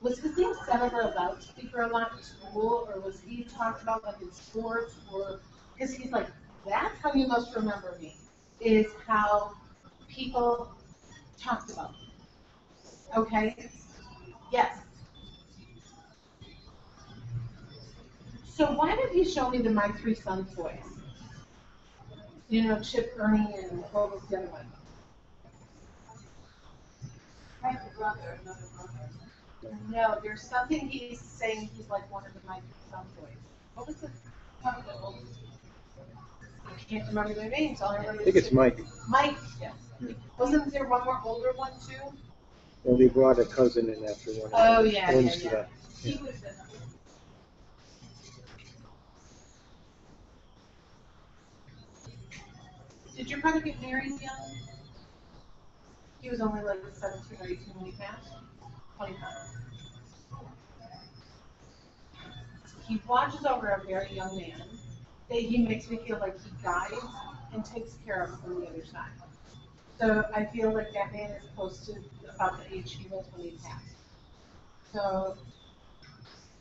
Was his name said over a loudspeaker a lot in school, or was he talked about like in sports, or because he's like, that's how you must remember me, is how people talked about me. Okay? Yes. So why did he show me the My Three Sons toys? You know, Chip, Ernie, and what was the other one? I have a brother, another brother. No, there's something he's saying he's like one of the My Three Sons toys. What was it? I can't remember their names. All I remember I think is it's Mike. Mike. Yeah. Wasn't there one more older one too? Well, they brought a cousin in after one of Oh, the yeah, owns yeah, to that. He was the. Did your brother get married young? He was only like 17 or 18 when he passed. 25. He watches over a very young man that he makes me feel like he guides and takes care of from the other side. So I feel like that man is close to about the age he was when he passed. So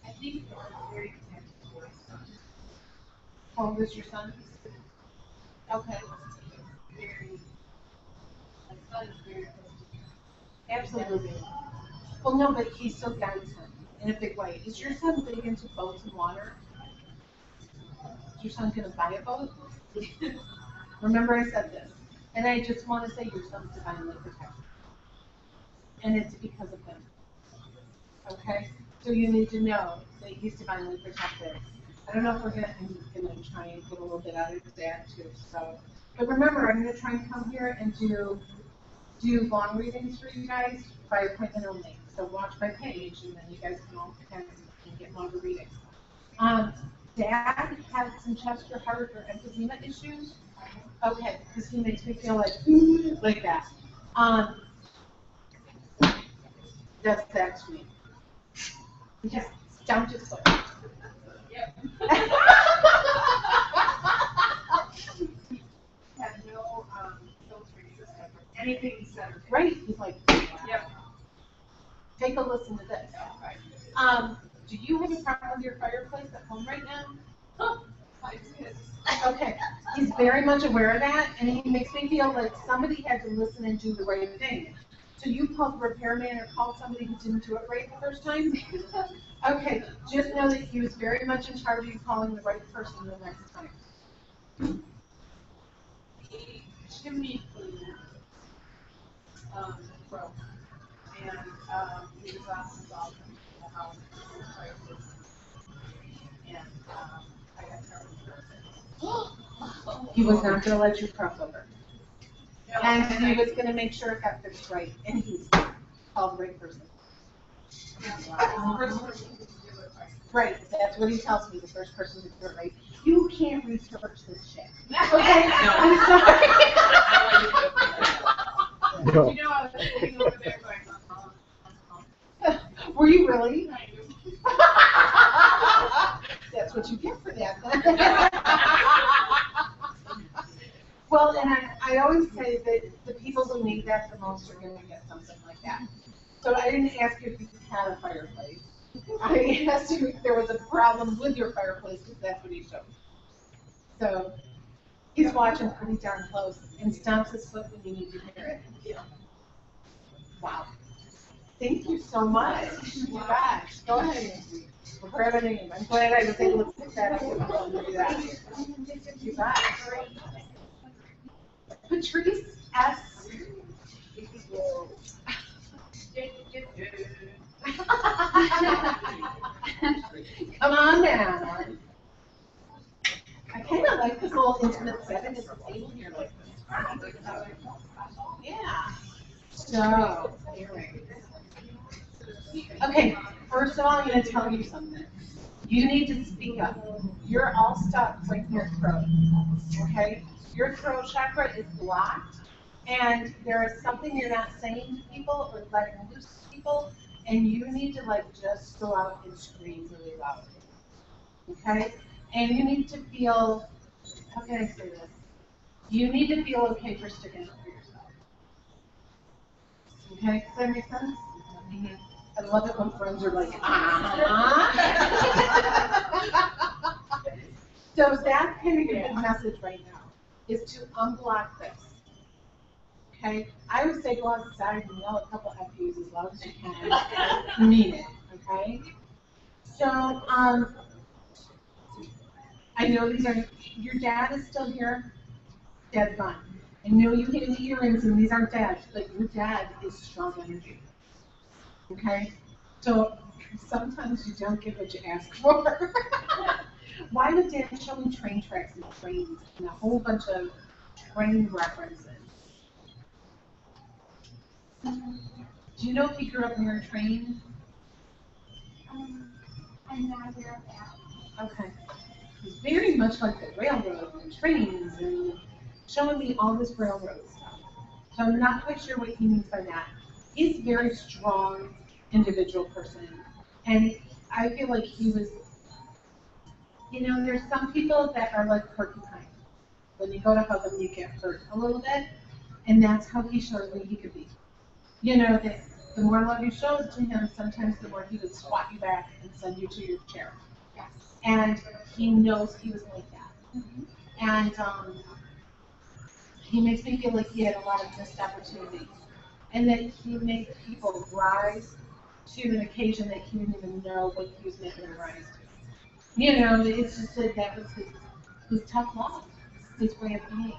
I think he was very connected to his son. how old is your son? Okay, Very, my son is very close to him. absolutely. Well, no, but he still guides him in a big way. Is your son big into boats and water? Is your son gonna buy a boat? Remember I said this. And I just want to say your son's divinely protected. And it's because of him. Okay? So you need to know that he's divinely protected. I don't know if I'm gonna try and get a little bit out of that too. So, but remember, I'm gonna try and come here and do long readings for you guys by appointment only. So watch my page, and then you guys can all kind of get longer readings. Dad had some chest or heart or emphysema issues. Okay, because he makes me feel like that. That's that to me. Just stomp his foot. Yep. Had no filtering system or anything he said. Right, he's like, Yep. take a listen to this. Do you have a problem with your fireplace at home right now? I did. Okay, he's very much aware of that, and he makes me feel like somebody had to listen and do the right thing. So you called the repairman or called somebody who didn't do it right the first time? Okay, just know that he was very much in charge of you calling the right person the next time. The chimney cleaner, broke. And, he was on his off in the house. And, I got covered. He was not gonna let you cross over. And he was gonna make sure it got fixed right, and he's called the right person. First person to do it right. Right, that's what he tells me, the first person to do it right. You can't research this shit. Okay, I'm sorry. No. You know, I was sitting over there going, Were you really? I do. That's what you get for that. Well, and I always say that the people who need that the most are going to get something like that. So I didn't ask you if you had a fireplace. I asked you if there was a problem with your fireplace, because that's what he showed. So he's watching pretty darn close and stomps his foot when you need to hear it. Wow. Thank you so much. Gosh, go ahead, Nancy. Repair the name. I'm glad I was able to pick that up and do that. You got it. Patrice S. Come on down. I kind of like this little intimate setting at the table here like this. Yeah. So, okay, first of all, I'm going to tell you something. You need to speak up. You're all stuck right in your throat. Okay? Your throat chakra is blocked, and there is something you're not saying to people or letting loose to people, and you need to just go out and scream really loud. Okay? And you need to feel, how can I say this? You need to feel okay for sticking up for yourself. Okay? Does that make sense? Mm-hmm. I love it when friends are like, So that's kind of your big message right now, is to unblock this. Okay? I would say go outside and yell a couple FUs as loud as you can. Mean it. Okay? So, I know these are, your dad is still here. Dad's fine. I know you hit the earrings and these aren't dad's, but your dad is strong energy. Okay? So sometimes you don't get what you ask for. Why would Dad show me train tracks and trains and a whole bunch of train references? Do you know if he grew up near a train? I'm not aware of that. Okay. It's very much like the railroad and trains and showing me all this railroad stuff. So I'm not quite sure what he means by that. He's a very strong individual person. And I feel like he was, there's some people that are like porcupine. When you go to hug them, you get hurt a little bit. And that's how he showed me he could be. That the more love you showed to him, sometimes the more he would squat you back and send you to your chair. Yes. And he knows he was like that. Mm-hmm. And he makes me feel like he had a lot of missed opportunities. And that he made people rise to an occasion that he didn't even know what he was making them rise to. It's just that was his tough love, his way of being.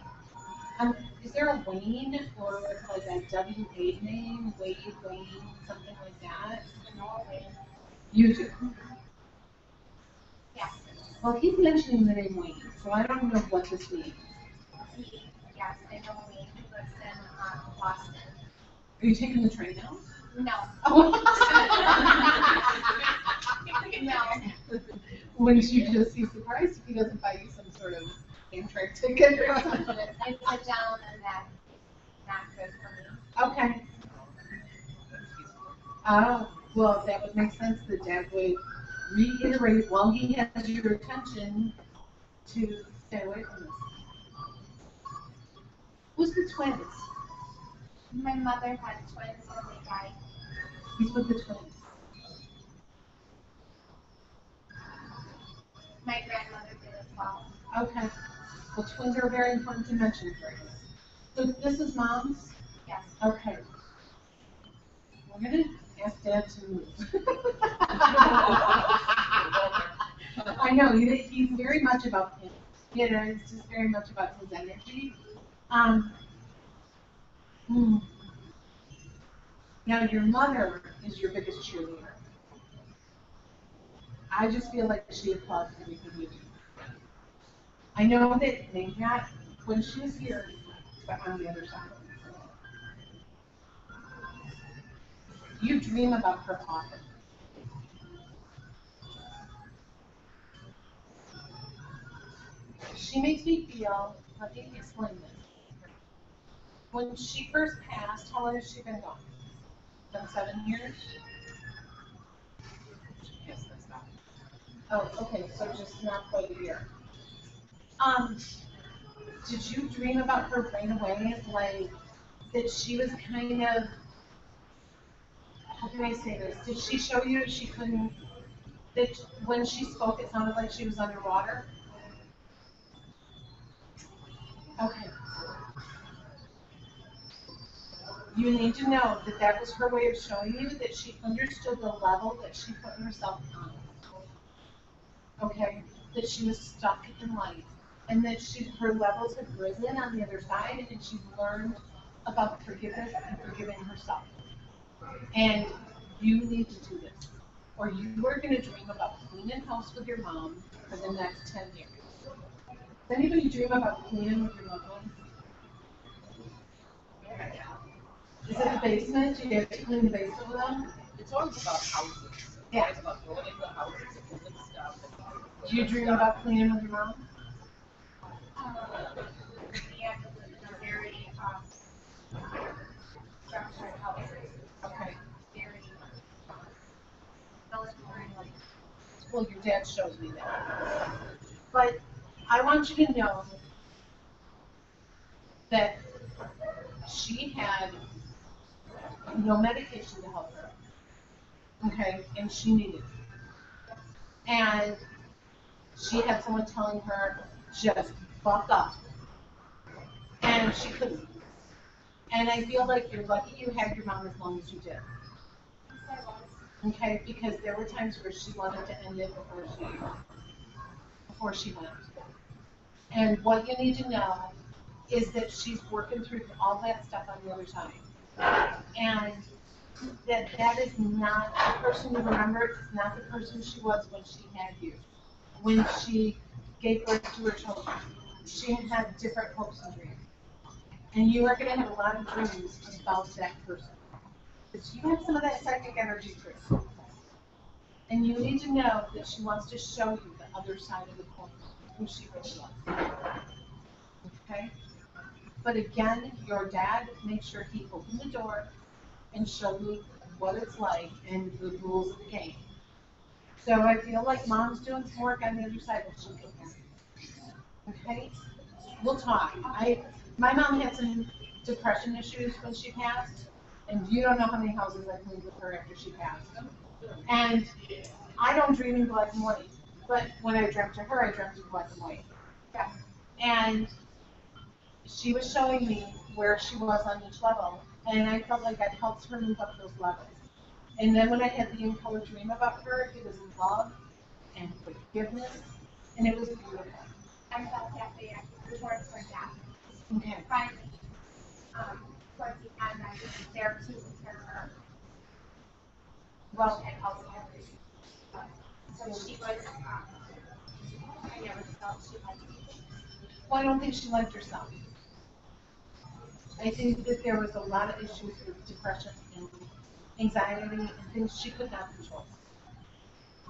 Is there a Wayne or like a W-A name, Wade, Wayne, something like that? Norway. You do. Yes, Well, he's mentioning the name Wayne, so I don't know what this means. yes, I know Wayne, he lives in, Boston. Are you taking the train now? No. Oh. No. Wouldn't you just be surprised if he doesn't buy you some sort of Amtrak ticket or something? It's a gentleman that, not good for me. Okay. Oh, well, that would make sense. The dad would reiterate while he has your attention to stay away from this. Who's the twins? My mother had twins and they died. He's with the twins. My grandmother did as well. Okay. Well, twins are very important to mention for you. So this is mom's? Yes. Okay. We're gonna ask Dad to move. I know, he's very much about him. You know, it's just very much about his energy. Hmm. Now, your mother is your biggest cheerleader. I just feel like she applauds everything you do. I know that maybe not when she was here, but on the other side. You dream about her often. She makes me feel, let me explain this. When she first passed, how long has she been gone? Been 7 years? Yes, that's not. Oh, okay, so just not quite a year. Did you dream about her right away? Like, that she was kind of, how can I say this? Did she show you she couldn't, that when she spoke it sounded like she was underwater? Okay. You need to know that that was her way of showing you that she understood the level that she put herself on. Okay? That she was stuck in life. And that her levels had risen on the other side and she's learned about forgiveness and forgiving herself. And you need to do this. Or you are going to dream about cleaning house with your mom for the next 10 years. Does anybody dream about cleaning with your loved ones? Is it the basement? Do you have to clean the basement with them? It's always about houses. Yeah. It's about going into houses and moving stuff. Do you dream about cleaning with your mom? Yeah, it's very, structured houses. Okay. Very, military, like, Well, your dad shows me that. But I want you to know that she had no medication to help her. Okay, and she needed it. And she had someone telling her, just buck up. And she couldn't. And I feel like you're lucky you had your mom as long as you did. Okay, because there were times where she wanted to end it before she went. And what you need to know is that she's working through all that stuff on the other side. And that is not the person you remember, it's not the person she was when she had you. When she gave birth to her children, she had different hopes and dreams. And you are going to have a lot of dreams about that person. Because you have some of that psychic energy too. And you need to know that she wants to show you the other side of the coin, who she really was. Okay? But again, your dad, make sure he opened the door and showed you what it's like and the rules of the game. So I feel like mom's doing some work on the other side that she can. Okay? We'll talk. My mom had some depression issues when she passed, and you don't know how many houses I cleaned with her after she passed. And I don't dream in black and white, but when I dreamt to her, I dreamt in black and white. yeah. And she was showing me where she was on each level, and I felt like I helped her move up those levels. And then when I had the in-color dream about her, it was love and forgiveness, and it was beautiful. I felt that way towards her death. Okay. Friday, towards the end, I was there to prepare her. Well, and also every, so she was, I never felt she liked me. Well, I don't think she liked herself. I think that there was a lot of issues with depression and anxiety and things she could not control.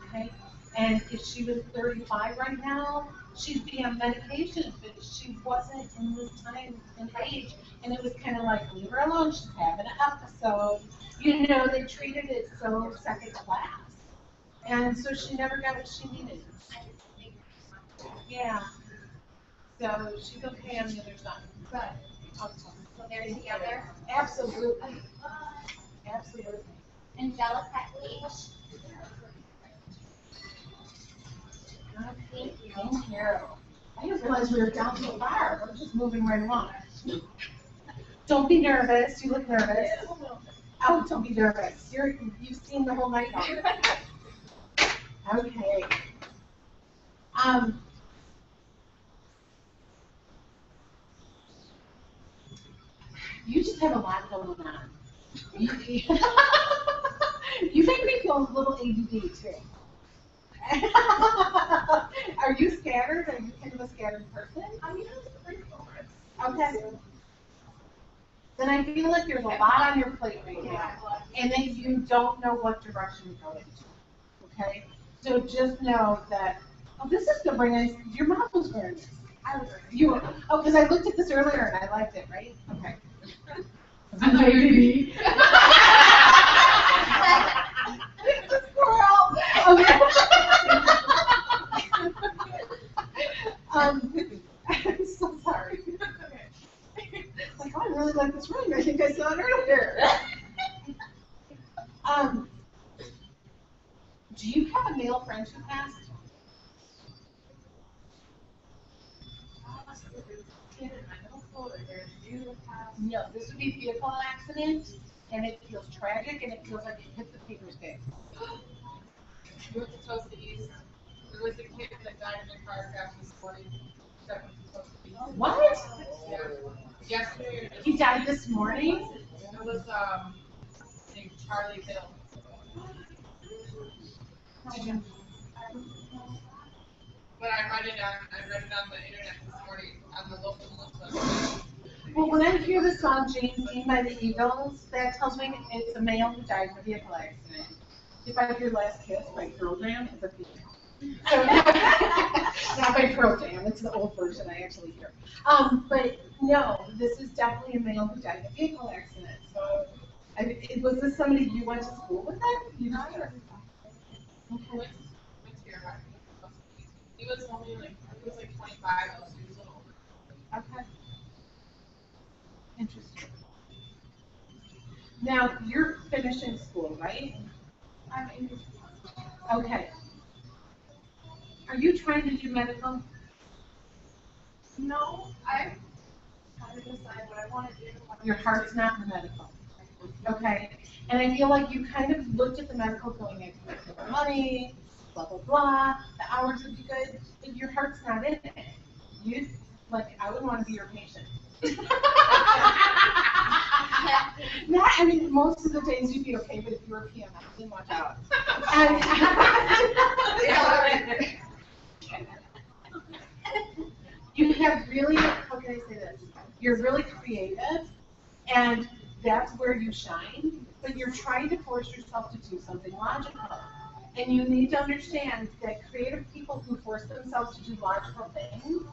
Okay? And if she was 35 right now, she'd be on medication, but she wasn't in this time and age. And it was kind of like, leave her alone, she's having an episode. You know, they treated it so second class. And so she never got what she needed. Yeah. So she's okay on the other side. But, Awesome. so they're together. Absolutely. Absolutely. Angelica H. Thank you. Thank you. I didn't realize we were down so far. We're just moving right along. Don't be nervous. You look nervous. Oh, don't be nervous. You've seen the whole night. Okay. You just have a lot going on. You make me feel a little ADD too. Are you scattered? Are you kind of a scattered person? I mean, it was pretty cool. Okay. Then I feel like there's a lot on your plate right now, and that you don't know what direction to go into. Okay? So just know that, oh, this is the very nice, your mom was wearing this. I was You were, oh, because I looked at this earlier and I liked it, right? Okay. I thought you Baby. Squirrel. Okay. I'm so sorry. Like, oh, I really like this ring. I think I saw it earlier. Do you have a male friend who passed? No, this would be a vehicle accident, and it feels tragic, and it feels like it hit the paper's face. We were supposed to east. There was a kid that died in a car crash this morning. That was supposed to be. What? Yeah. Yesterday. He died this morning? It was named Charlie Hill. But I read it on the internet this morning on the local website. Well, when I hear the song James Dean by the Eagles, that tells me it's a male who died in a vehicle accident. If I hear Last Kiss by Pearl Jam, it's a female. So, not by Pearl Jam, it's the old version I actually hear. But no, this is definitely a male who died in a vehicle accident. So, was this somebody you went to school with then? You know? Okay. He was only like, he was like 25, I was a little older. Okay. Interesting. Now, you're finishing school, right? I'm in. Okay. Are you trying to do medical? No, I kind of decide what I want to do. Your heart's not in medical. Okay. And I feel like you kind of looked at the medical going, I can make more money, blah, blah, blah. The hours would be good, but your heart's not in it. You, like, I would want to be your patient. Not, I mean, most of the days you'd be okay, but if you were a PMS, then watch out. You have really, how can I say this? You're really creative, and that's where you shine, but you're trying to force yourself to do something logical. And you need to understand that creative people who force themselves to do logical things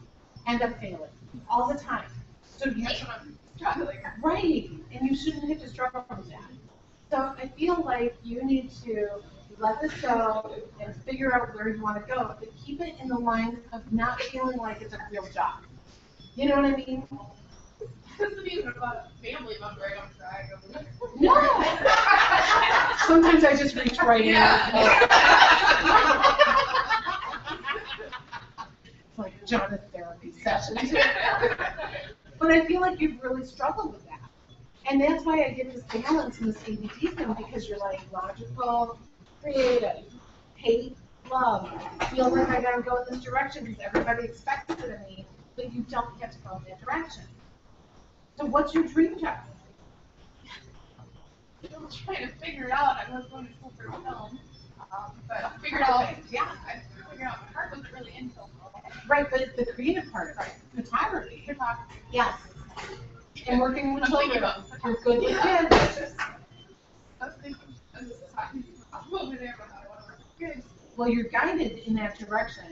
end up failing all the time. So you That's what I'm struggling. right, and you shouldn't have to struggle with that. So I feel like you need to let this go and figure out where you want to go, but keep it in the line of not feeling like it's a real job. You know what I mean? This isn't even about a family member, I don't try. No. Sometimes I just reach right in. It's like Jonathan therapy session. But I feel like you've really struggled with that. And that's why I get this balance in this ADD thing, because you're like logical, creative, hate, love, feel like I gotta go in this direction because everybody expects it of me, but you don't have to go in that direction. So what's your dream job? Still trying to figure it out. I was going to school for film, but I figured out, yeah, I figured out my heart wasn't really in film. Right, but it's the creative part, right? Photography. Yes. And working with I'm thinking children. about You're good with Yeah. kids. I was thinking, I was just talking over there, but I want to work with kids. Well, you're guided in that direction.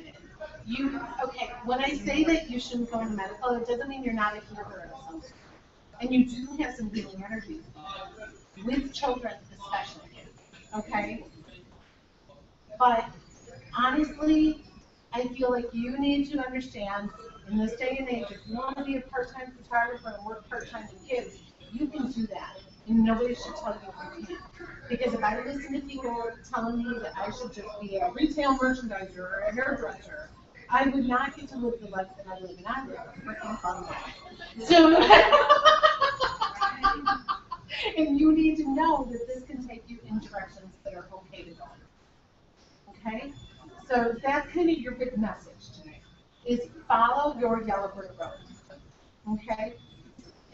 Okay, when I say that you shouldn't go into medical, it doesn't mean you're not a healer or something. And you do have some healing energy with children especially, okay? But honestly, I feel like you need to understand in this day and age, if you want to be a part-time photographer and work part-time with kids, you can do that. And nobody should tell you you can't. Because if I listen to people telling me that I should just be a retail merchandiser or a hairdresser, I would not get to live the life that I live, and I live a freaking fun life. So, and you need to know that this can take you in directions that are okay to go. Okay? So that's kind of your big message today, is follow your yellow brick road. Okay?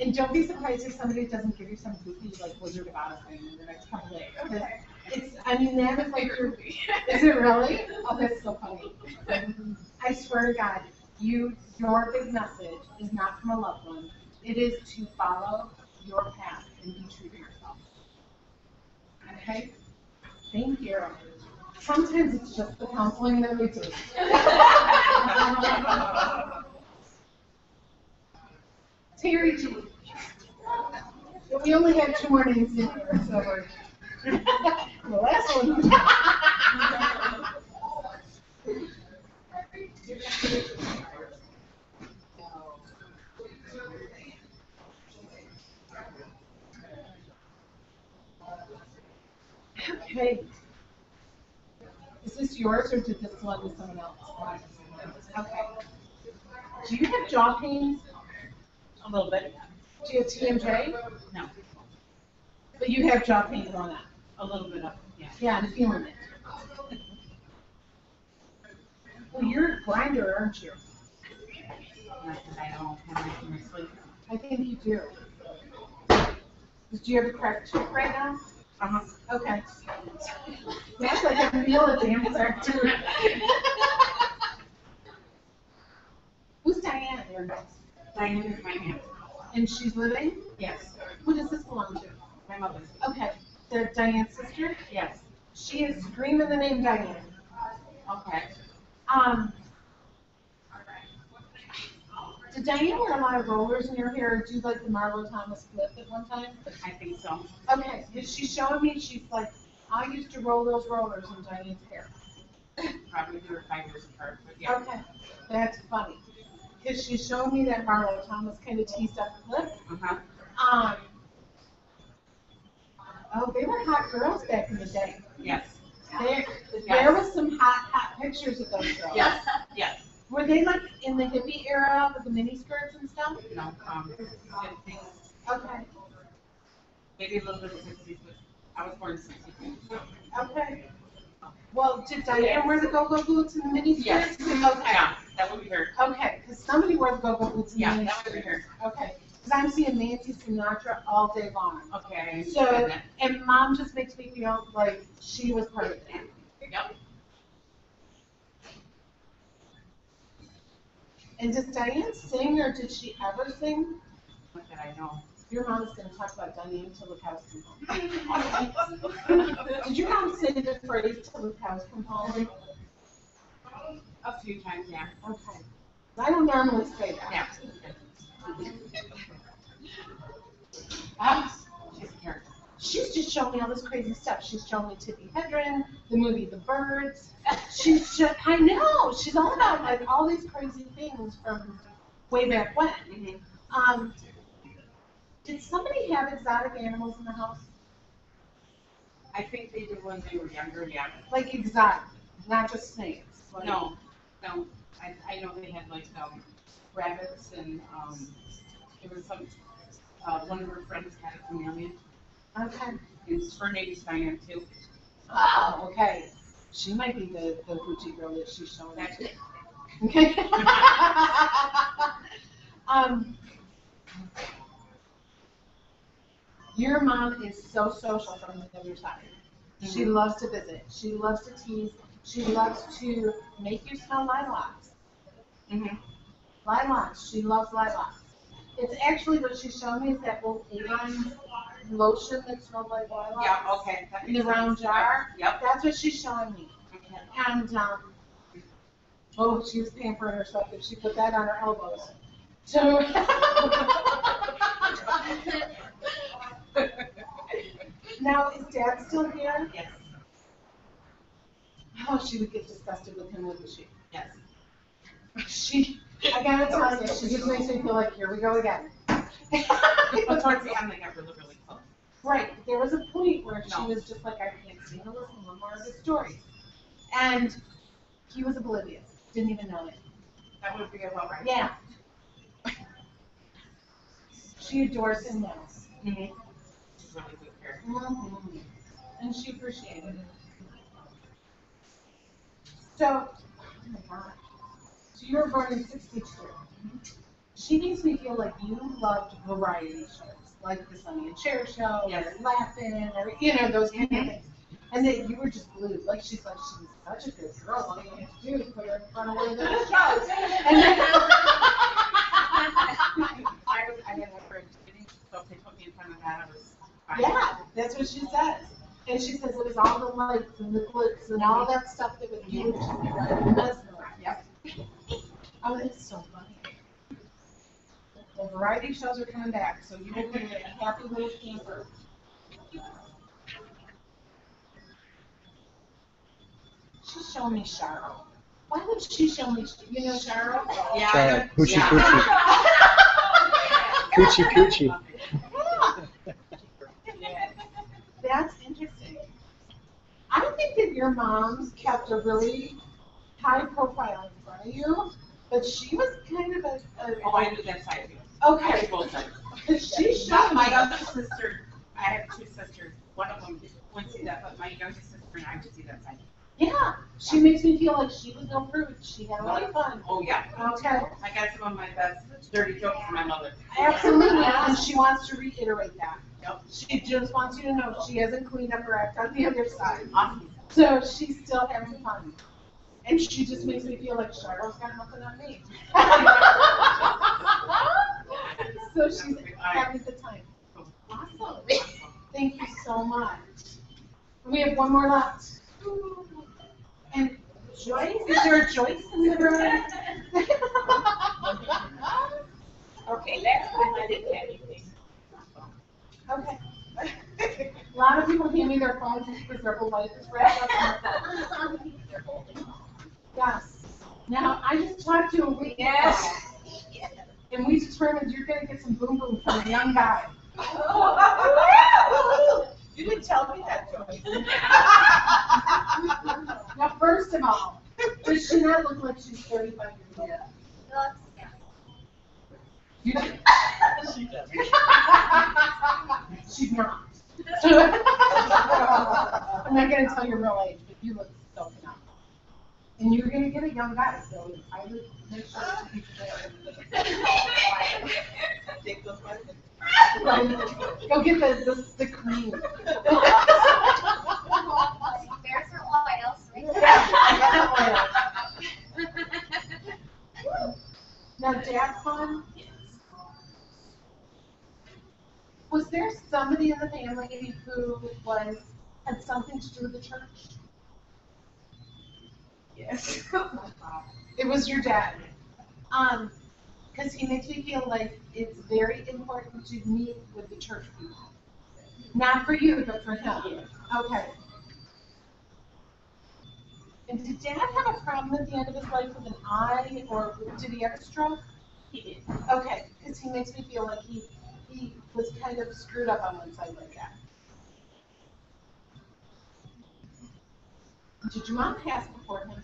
And don't be surprised if somebody doesn't give you some goofy, like, Wizard of Oz thing in the next couple days. It's, I mean, that is like your, is it really? Oh, that's so funny. I swear to God, your big message is not from a loved one. It is to follow your path and be true to yourself. Okay? Thank you. Sometimes it's just the counseling that we do. Terry G. But we only have 2 more names in here, so we're the last one. Okay. Is this yours or did this belong to someone else? Okay. Do you have jaw pains? A little bit. Do you have TMJ? No, But you have jaw pain going on. a little bit of, yeah. Yeah, I'm feeling it. Well, you're a grinder, aren't you? Not that I don't have much in my sleep. I think you do. Do you have a cracked tooth right now? Uh-huh. Okay. That's like a real dancer too. Who's Diane there? Diane is my aunt. And she's living? Yes, Who does this belong to? my mother. Okay. The Diane's sister? Yes, She is screaming the name Diane. okay. Did Diane wear a lot of rollers in her hair or do like the Marlo Thomas flip at one time? I think so. Okay, because she's showing me, she's like, I used to roll those rollers in Diane's hair. Probably they were 5 years apart, but yeah. Okay, that's funny. Because she's showing me that Marlo Thomas kind of teased up the flip. Uh-huh. Oh, they were hot girls back in the day. Yes. There was some hot pictures of those girls. Yes, yes. Were they like in the hippie era with the mini skirts and stuff? No, 50s, Okay, maybe a little bit of 60s, but I was born in 62. So. okay. Well, did Diane wear the go-go boots and the mini skirts? Yes. Okay. Yeah, that would be her. Okay, because somebody wore the go-go boots and Yeah, mini that would be skirts. her. Okay, because I'm seeing Nancy Sinatra all day long. Okay, I understand So, that. and Mom just makes me feel like she was part of it. Yep. And does Diane sing, or did she ever sing? What did I know? Your mom is going to talk about Diane till the cows come home. Did your mom say the phrase till the cows come home? A few times, yeah. Okay. I don't normally say that. Yeah. She's a character. She's just showing me all this crazy stuff. She's showing me Tippi Hedren, the movie The Birds. I know, she's all about like all these crazy things from way back when. Mm-hmm. Did somebody have exotic animals in the house? I think they did when they were younger, yeah. Like exotic, not just snakes. Like, No. I know they had like rabbits and there was some, one of her friends had a chameleon. Okay. And her name is Diane too. Oh, okay. She might be the Gucci girl that she's showing me. That's it. Okay. Your mom is so social from the other side. She loves to visit. She loves to tease. She loves to make you smell lilacs. Mm-hmm. Lilacs. She loves lilacs. It's actually what she's showing me is that little Avon lotion that smells like lilacs. Yeah, okay. That In the makes round sense. jar. Yep. That's what she's showing me. Okay. And, oh, she was pampering herself if she put that on her elbows. So. Now, is Dad still here? Yes, Oh, she would get disgusted with him, wouldn't she? yes. I gotta tell you, she just makes me feel like, here we go again. But towards the end, they got really, really close. Right, there was a point where she No. was just like, I can't stand to listen to more of the story. And he was oblivious, didn't even know it. That would be about right. Yeah. She adores him now. Mm-hmm. She's really good here. Mhm. And she appreciated it. So, oh my gosh. So you were born in '62. She makes me feel like you loved variety shows, like the Sonny and Cher show, Yes. or Laughing, or, those kind of things. And that you were just glued. Like, she's like, she was such a good girl. All you have to do is put her in front of one of those shows. And then, I had a friend, so if they put me in front of that, I was fine. yeah, that's what she says. And she says it was all the lights and the glitz and all that stuff that would give you mesmerized. Yep. Oh, that's so funny. The variety shows are coming back, so you will be a happy little camper. She's showing me Cheryl. Why would she show me, Cheryl? Yeah. Charlotte, hoochie Yeah. coochie. Coochie coochie. That's interesting. I think that your mom kept a really high profile in front of you, but she was kind of Oh, I knew that side of you. Okay. I knew both sides. She showed My me. other sister, I have two sisters. One of them wouldn't see that, but my younger sister and I would see that side. Yeah, she makes me feel like she was no prude. She had a lot of fun. Oh, yeah. Okay. I got some of my best dirty jokes from my mother. Absolutely, and she wants to reiterate that. Yep. She just wants you to know she hasn't cleaned up her act on the other side. Awesome. So she's still having fun. And she just makes me feel like Charlotte's got nothing on me. So she's having a good time. Awesome. Thank you so much. We have one more left. And Joyce, is there a Joyce in the room? Okay, that's when I didn't have anything. Okay. A lot of people hand me their phones because their whole life is wrapped up in their phone. Yes. Now, I just talked to a week ago, and we determined you're going to get some boom boom from a young guy. You didn't tell me that, Joyce. Now, first of all, does she not look like she's 35 years old? You do. She's not. I'm not going to tell your real age, but you look so phenomenal. And you're going to get a young guy, so I would make sure to be prepared. Take those ones. Go get the cream. There's her oils, right? Yeah, I got that oil. Now, Dad's fun? Was there somebody in the family who had something to do with the church? Yes. It was your dad. Because he makes me feel like it's very important to meet with the church people. Not for you, but for him. Yes. Okay. And did Dad have a problem at the end of his life with an eye, or did he have a stroke? He did. Okay, because he makes me feel like he was kind of screwed up on one side like that. Did your mom pass before him?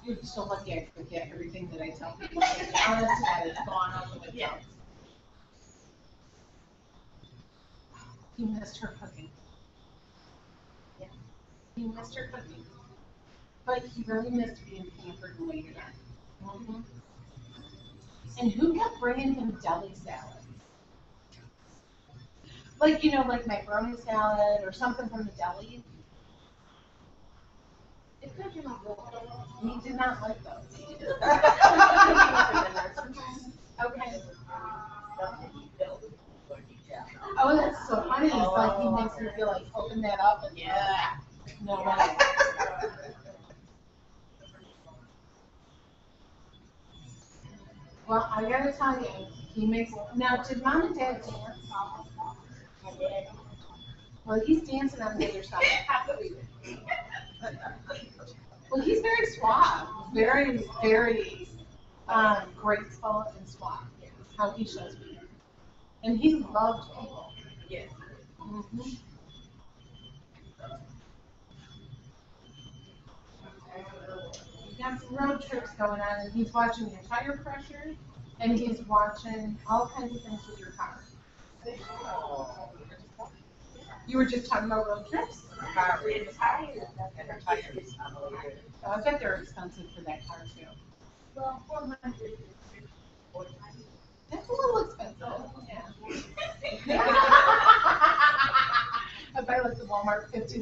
You're so lucky I forget everything that I tell people. Honestly, it's gone over the Yeah. top. He missed her cooking. Yeah, he missed her cooking. But he really missed being pampered and waited on. Mm-hmm. And who kept bringing him deli salads? Like, you know, like macaroni salad or something from the deli. It could have been a little. He did not like those. Okay. Oh, that's so funny. It's like he makes me feel like open that up and no way. Well, I gotta tell you, he makes. Now, did mom and dad dance? Well, he's dancing on the other side. Well, he's very suave, very, very graceful and suave. How he shows me, and he loves people. Yes. Mm-hmm. He's got some road trips going on, and he's watching your tire pressure, and he's watching all kinds of things with your car. You were just talking about road trips? Oh, I bet they're expensive for that car too. Well, 400. That's a little expensive, yeah. I buy like the Walmart $50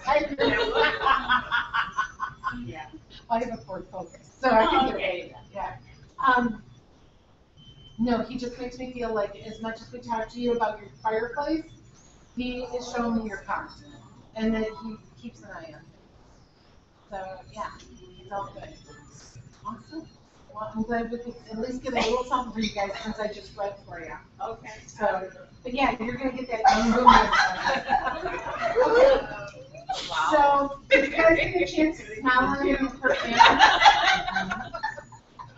tire. Yeah. I have a Ford Focus, so I can get away with that, yeah. No, he just makes me feel like as much as we talk to you about your fireplace, he is showing me your car. And then he keeps an eye on it. So, yeah, it's all good. Awesome. Well, I'm glad we could at least get a little something for you guys since I just read for you. Okay. So, but yeah, you're going to get that young boom. So, did you guys get a chance to smell on him for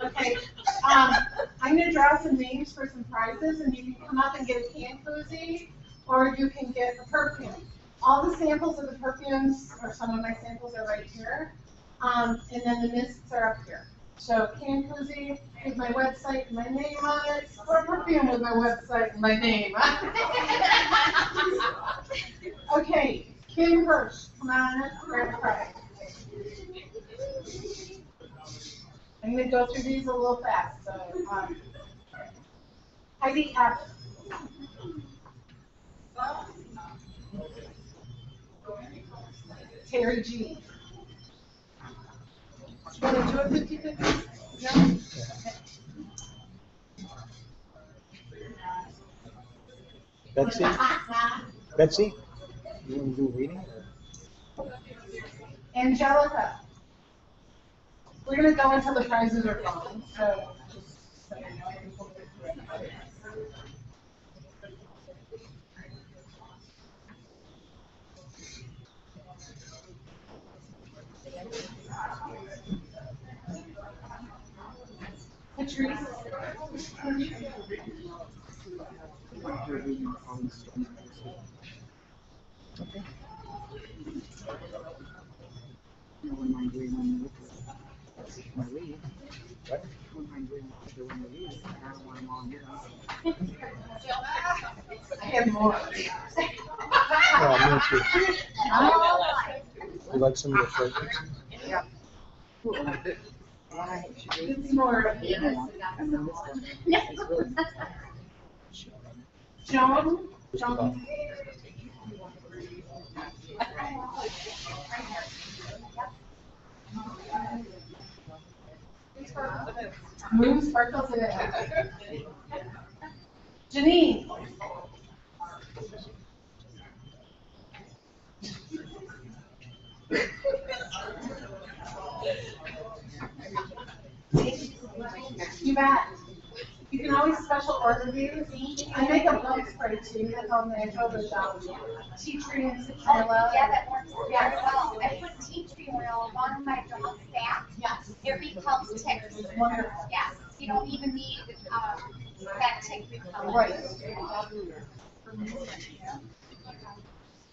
Okay. I'm going to draw some names for some prizes, and you can come up and get a can koozie, or you can get a perfume. All the samples of the perfumes, or some of my samples, are right here. And then the mists are up here. So can koozie with my website and my name on it, or perfume with my website and my name on it. Okay, Kim Hirsch, come on, grab a prize. I'm going to go through these a little fast. So, Heidi F. Terry G. You want to do a 50-50? No? Betsy? Betsy? You want to do a reading? Angelica. We're going to go until the prizes are gone. So, just so you know. Patrice. I have more. Oh, me too. Oh, You like some of the flavors? it's more. Joan. Joan. Moon sparkles in it. Janine. You bet. You can always special order these. I make a bug spray too. That's all natural. There's tea tree and citronella. Yeah, that works very well. I put tea tree oil on my dog's back. Yes. It repels ticks. Wonderful. Yes, you don't even need that tick repellent. Right.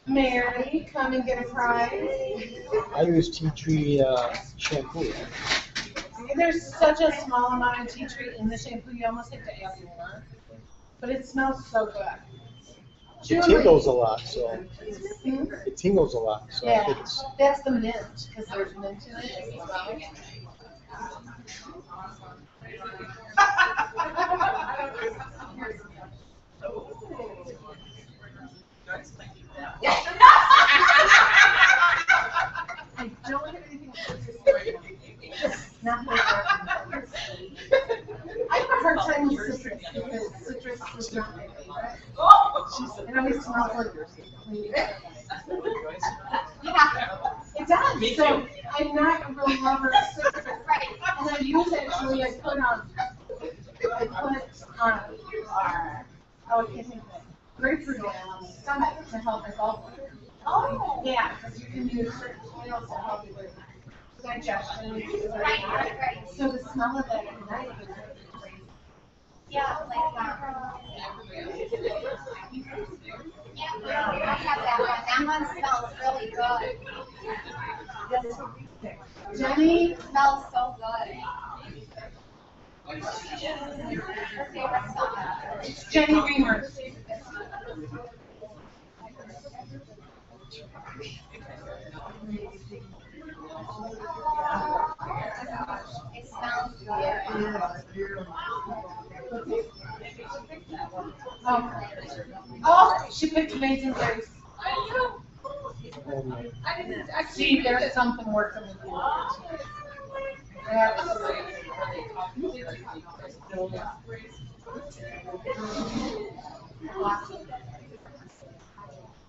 Mary, come and get a prize. I use tea tree shampoo. There's such a small amount of tea tree in the shampoo, you almost have to add more. But it smells so good. It tingles a lot, so Hmm? it tingles a lot. So I Yeah, think it's that's the mint, because there's mint in it as well. I don't have anything citrus right now. Not my favorite. I have a hard time with citrus because citrus was not my favorite. It always smells like clean. Yeah, it does. So I'm not a real lover of citrus. And I use actually, I put I can't think of it. Grapefruit oil on the stomach to help my gallbladder. Oh. Yeah, because you can use certain oils to help you with digestion. Right. So the smell of that at night is crazy. Yeah, like, yeah, I have that one. That one smells really good. Jenny, Smells so good. Her favorite song. it's Jenny Reamer. It smells good. Oh, she picked Amazing Grace. I didn't, I See, there's something working with you.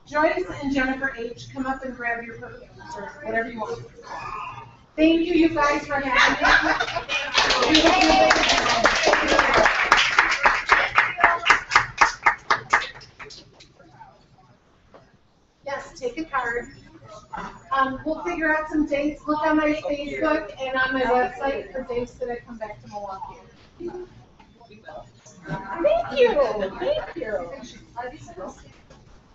Joyce and Jennifer H., come up and grab your food, or whatever you want. Thank you, you guys, for having me. Yes, take a card. We'll figure out some dates. Look on my Facebook and on my website for dates that I come back to Milwaukee. Thank you. Thank you.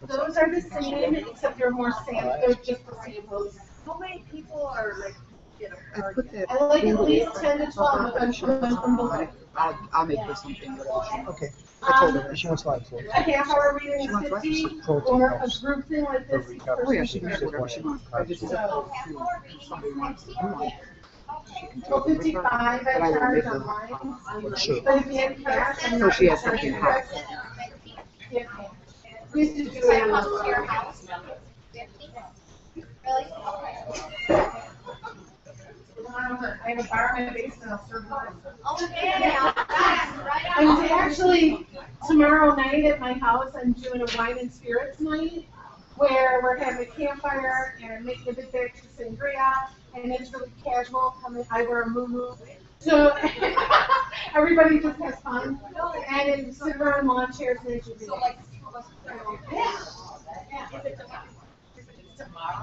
Those are the same, except they're more samples. They're just the samples. How many people are like, get a card? I like at least 10 to 12 of them from below. I'll make her something. Okay. I told her, she wants live for. A half hour reading is 50, or a group thing like this. Oh, yeah, she can have whatever she wants. I just, So, somebody wants to do it. well, 55 I charge online. Sure. But if you have cash, I'm So not she has charging something you. hot. Yeah. We used to do it Close to your on. house. 50? Really? I have a bar in my basement, I'll serve wine. Oh, yeah. Right I'm on. actually, tomorrow night at my house, I'm doing a wine and spirits night, where we're having a campfire, and I'm making a big batch of sangria, and it's really casual, I wear a muumuu. So, everybody just has fun, and then sit around lawn chairs and enjoy. So like, Yeah.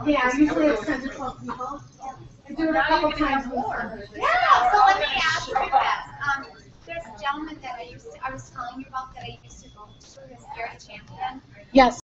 Yeah, I usually have 10 to 12 people. I do it a couple times a week. yeah, so let me ask you this. This gentleman that I was telling you about that I used to go to, this Gary Champion, Yes.